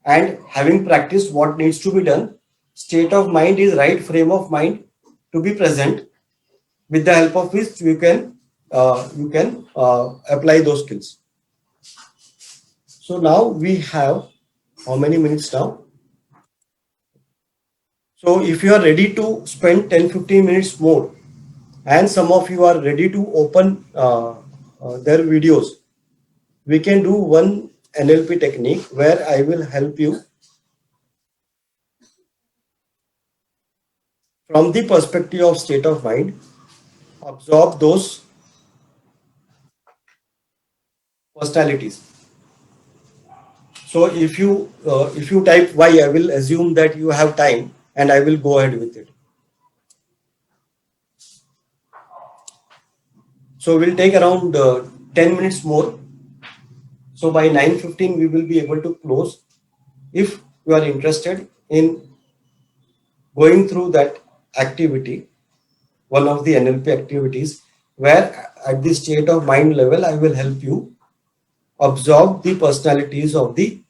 and having practiced what needs to be done. State of mind is right frame of mind to be present, with the help of which you can apply those skills. So now we have how many minutes now? So if you are ready to spend 10-15 minutes more, and some of you are ready to open their videos, we can do one NLP technique where I will help you from the perspective of state of mind, absorb those personalities. So if you type Y, I will assume that you have time and I will go ahead with it. So we'll take around 10 minutes more. So by 9:15 we will be able to close. If you are interested in going through that activity, one of the NLP activities, where at the state of mind level I will help you absorb the personalities of the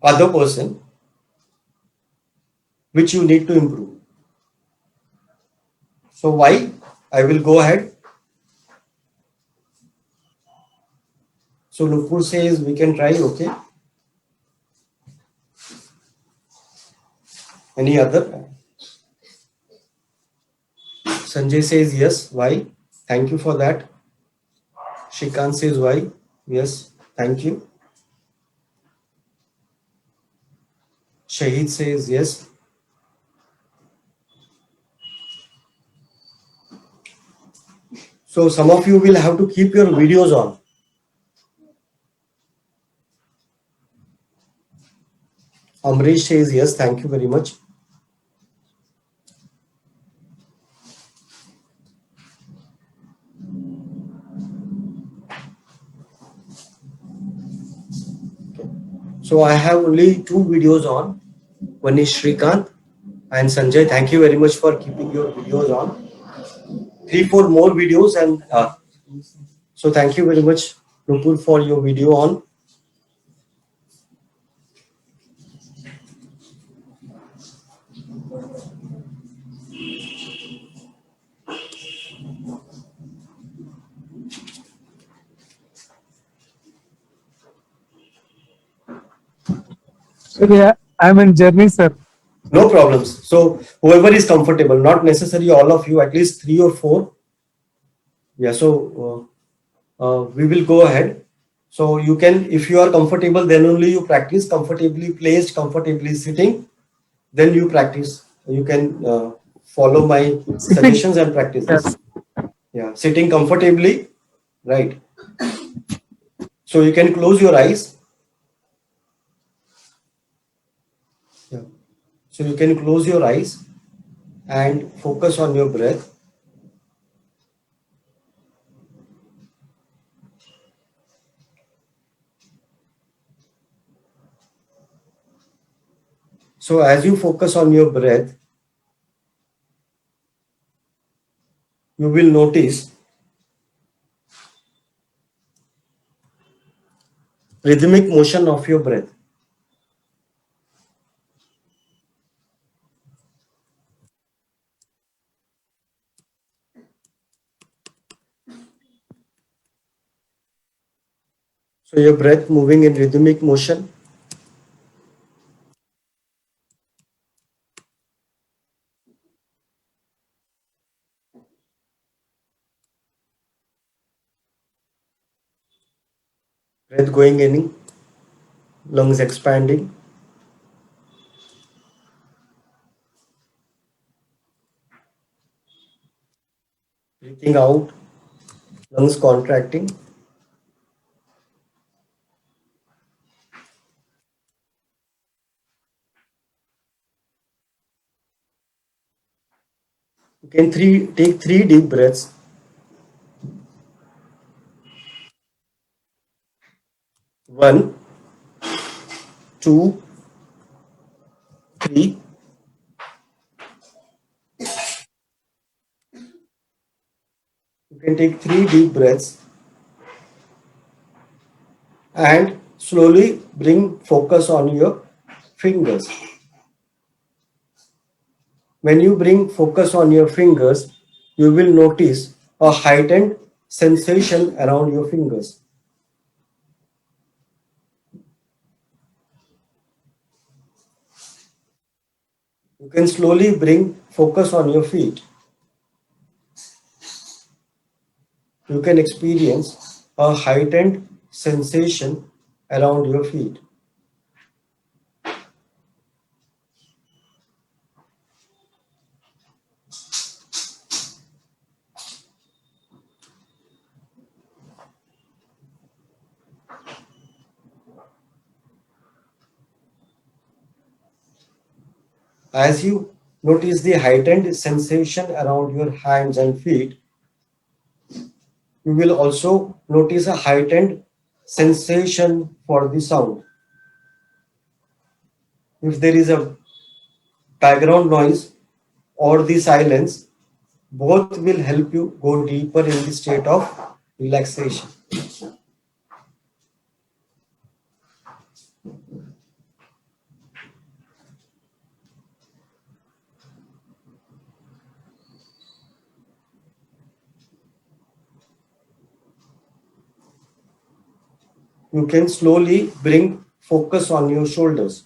other person which you need to improve. So why? I will go ahead. So Nupur says we can try, okay. Any other? Sanjay says yes, why? Thank you for that. Shrikant says why? Yes, thank you. Shahid says yes. So some of you will have to keep your videos on. Amrish says yes, thank you very much. So I have only two videos on. One is Shrikant and Sanjay. Thank you very much for keeping your videos on. 3-4 more videos, and so thank you very much, Nupur, for your video on. So yeah, I'm in journey, sir. No problems. So whoever is comfortable, not necessarily all of you, at least 3 or 4. Yeah. So we will go ahead. So you can, if you are comfortable, then only you practice. Comfortably placed, comfortably sitting, then you practice. You can follow my suggestions and practice this. Yes. Yeah, sitting comfortably, right. So you can close your eyes. Yeah. So you can close your eyes and focus on your breath. So as you focus on your breath, you will notice rhythmic motion of your breath. So your breath moving in rhythmic motion. Breath going in, lungs expanding. Breathing out, lungs contracting. You can take 3 deep breaths. 1, 2, 3. You can take 3 deep breaths and slowly bring focus on your fingers. When you bring focus on your fingers, you will notice a heightened sensation around your fingers. You can slowly bring focus on your feet. You can experience a heightened sensation around your feet. As you notice the heightened sensation around your hands and feet, you will also notice a heightened sensation for the sound. If there is a background noise or the silence, both will help you go deeper in the state of relaxation. You can slowly bring focus on your shoulders.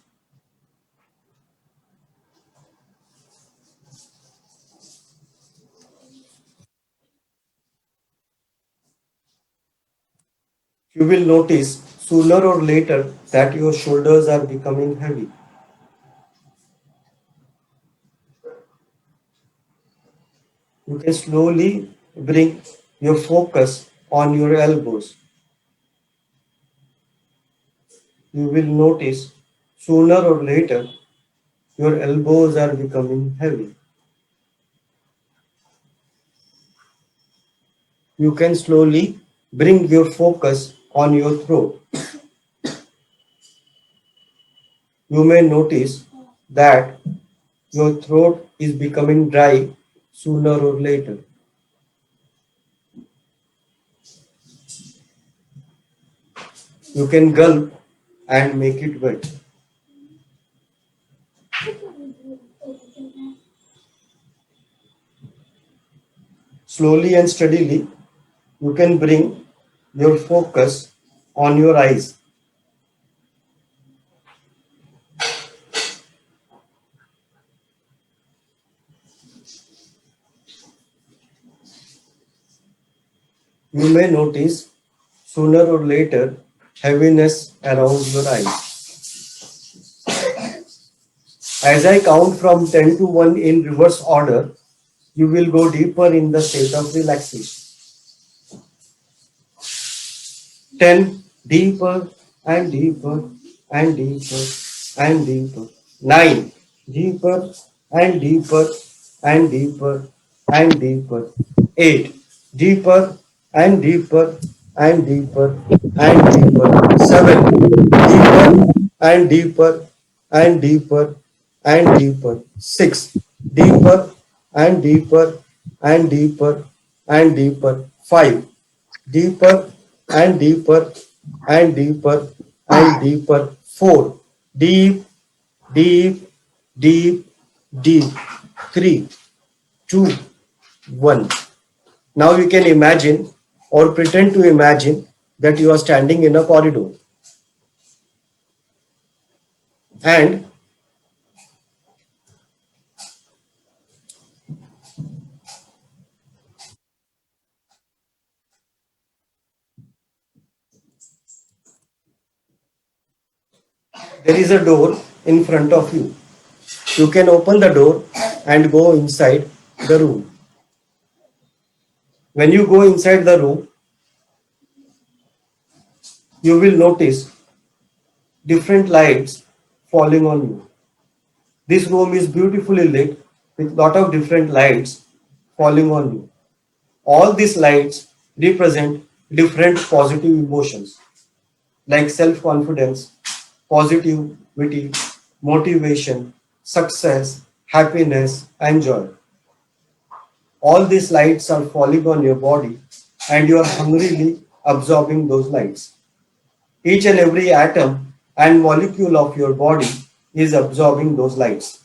You will notice sooner or later that your shoulders are becoming heavy. You can slowly bring your focus on your elbows. You will notice sooner or later your elbows are becoming heavy. You can slowly bring your focus on your throat. You may notice that your throat is becoming dry sooner or later. You can gulp and make it wet. Slowly and steadily, you can bring your focus on your eyes. You may notice sooner or later heaviness around your eyes. As I count from 10 to 1 in reverse order, you will go deeper in the state of relaxation. 10, deeper and deeper and deeper and deeper. 9, deeper and deeper and deeper and deeper. 8, deeper and deeper and deeper and deeper. 7, deeper and deeper and deeper and deeper. 6. Deeper and deeper and deeper and deeper. 5. Deeper and deeper and deeper and deeper. 4. Deep, deep, deep, deep. 3, 2, 1. Now you can imagine or pretend to imagine that you are standing in a corridor and there is a door in front of you. You can open the door and go inside the room. When you go inside the room, you will notice different lights falling on you. This room is beautifully lit with lot of different lights falling on you. All these lights represent different positive emotions like self-confidence, positivity, motivation, success, happiness, and joy. All these lights are falling on your body and you are hungrily absorbing those lights. Each and every atom and molecule of your body is absorbing those lights.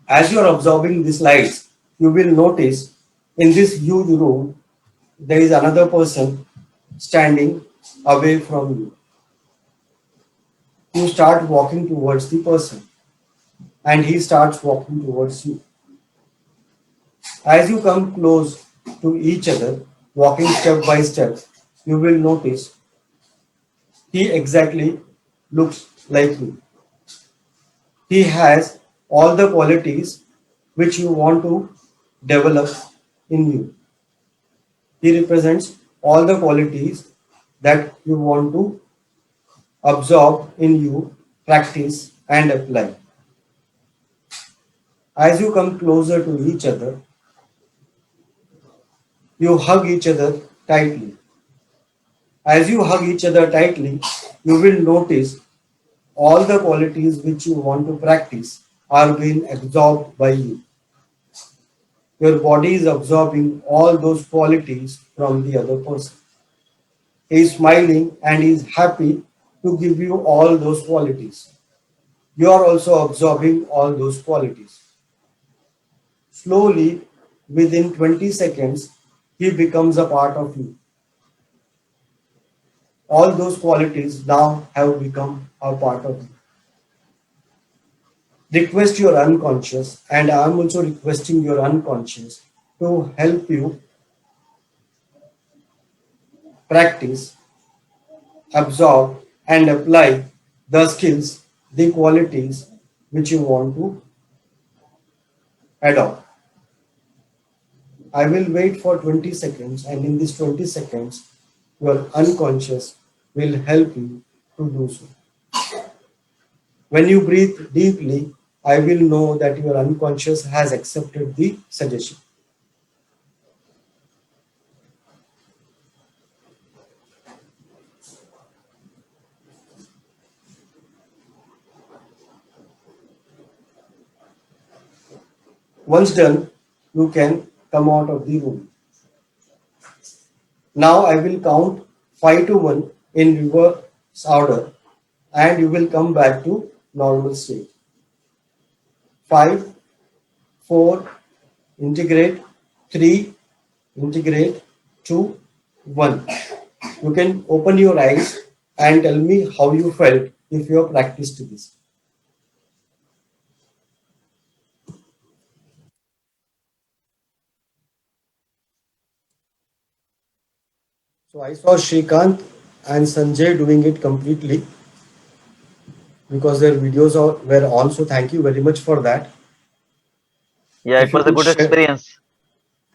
As you are absorbing these lights, you will notice in this huge room there is another person standing away from you. You start walking towards the person and he starts walking towards you. As you come close to each other, walking step by step, you will notice he exactly looks like you. He has all the qualities which you want to develop in you. He represents all the qualities that you want to absorb in you, practice, and apply. As you come closer to each other, you hug each other tightly. As you hug each other tightly, you will notice all the qualities which you want to practice are being absorbed by you. Your body is absorbing all those qualities from the other person. He is smiling and he is happy to give you all those qualities. You are also absorbing all those qualities. Slowly, within 20 seconds, he becomes a part of you. All those qualities now have become a part of you. Request your unconscious, and I am also requesting your unconscious to help you practice, absorb, and apply the skills, the qualities which you want to adopt. I will wait for 20 seconds, and in these 20 seconds, your unconscious will help you to do so. When you breathe deeply, I will know that your unconscious has accepted the suggestion. Once done, you can come out of the room. Now I will count 5 to 1 in reverse order and you will come back to normal state. 5, 4, integrate, 3, integrate, 2, 1. You can open your eyes and tell me how you felt if you have practiced this. So I saw Shrikant and Sanjay doing it completely because their videos were on. So thank you very much for that. Yeah, If it you was a could good share. experience.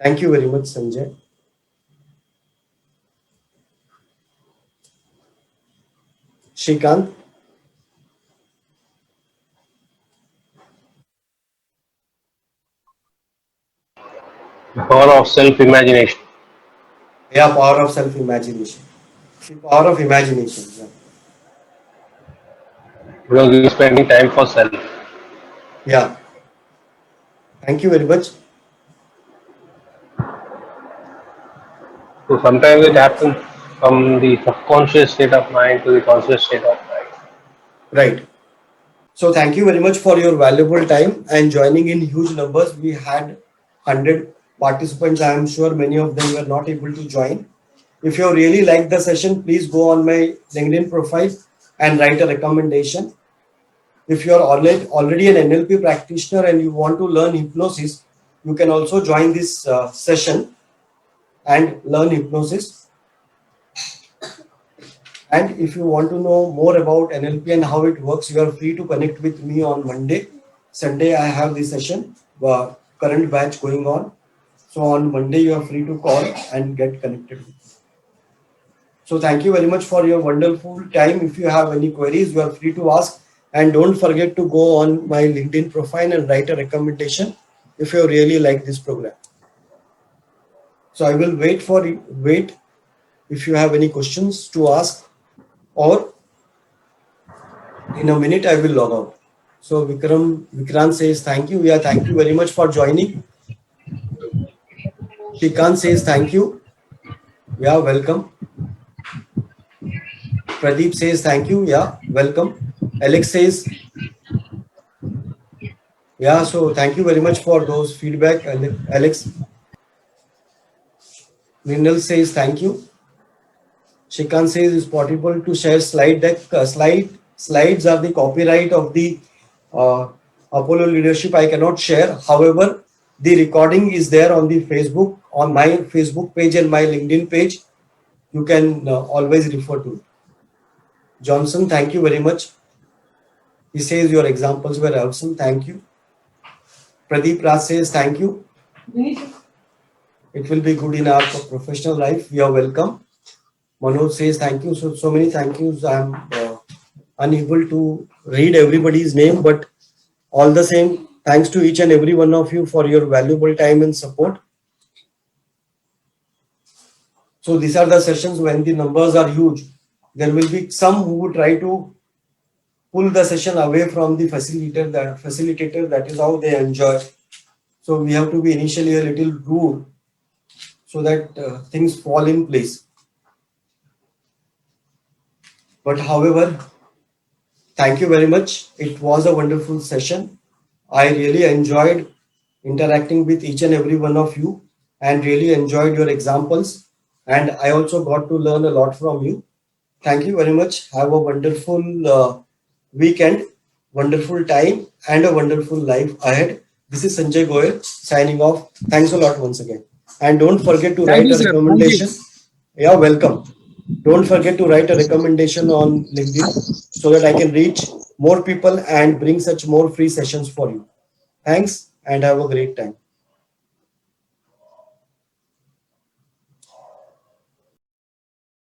Thank you very much, Sanjay. Shrikant. All power of self-imagination. Yeah, power of self-imagination. The power of imagination. Yeah. Because we're spending time for self. Yeah. Thank you very much. So sometimes it happens from the subconscious state of mind to the conscious state of mind. Right. So thank you very much for your valuable time and joining in huge numbers. We had 100 participants. I am sure many of them were not able to join. If you really like the session, please go on my LinkedIn profile and write a recommendation. If you are already an NLP practitioner and you want to learn hypnosis, you can also join this session and learn hypnosis. And if you want to know more about NLP and how it works, you are free to connect with me on Monday. Sunday, I have this session, current batch going on. So on Monday, you are free to call and get connected with me. So thank you very much for your wonderful time. If you have any queries, you are free to ask. And don't forget to go on my LinkedIn profile and write a recommendation if you really like this program. So I will wait if you have any questions to ask, or in a minute I will log out. So Vikrant says thank you. Yeah, thank you very much for joining. Shrikant says thank you. Yeah, welcome. Pradeep says thank you. Yeah, welcome. Alex says, yeah, so thank you very much for those feedback, Alex. Mrinal says thank you. Shrikant says it's possible to share slide deck. Slides are the copyright of the Apollo Leadership. I cannot share. However, the recording is there on the Facebook, on my Facebook page and my LinkedIn page. You can always refer to it. Johnson, thank you very much. He says your examples were awesome. Thank you. Pradeep Raj says thank you. It will be good in our professional life. You are welcome. Manoj says thank you. So many thank yous. I am unable to read everybody's name, but all the same, thanks to each and every one of you for your valuable time and support. So these are the sessions when the numbers are huge. There will be some who would try to pull the session away from the facilitator. That is how they enjoy. So we have to be initially a little rude so that things fall in place. But however, thank you very much. It was a wonderful session. I really enjoyed interacting with each and every one of you and really enjoyed your examples. And I also got to learn a lot from you. Thank you very much. Have a wonderful weekend, wonderful time, and a wonderful life ahead. This is Sanjay Goyal signing off. Thanks a lot once again. And don't forget to write a recommendation. Yeah, welcome. Don't forget to write a recommendation on LinkedIn so that I can reach more people and bring such more free sessions for you. Thanks and have a great time.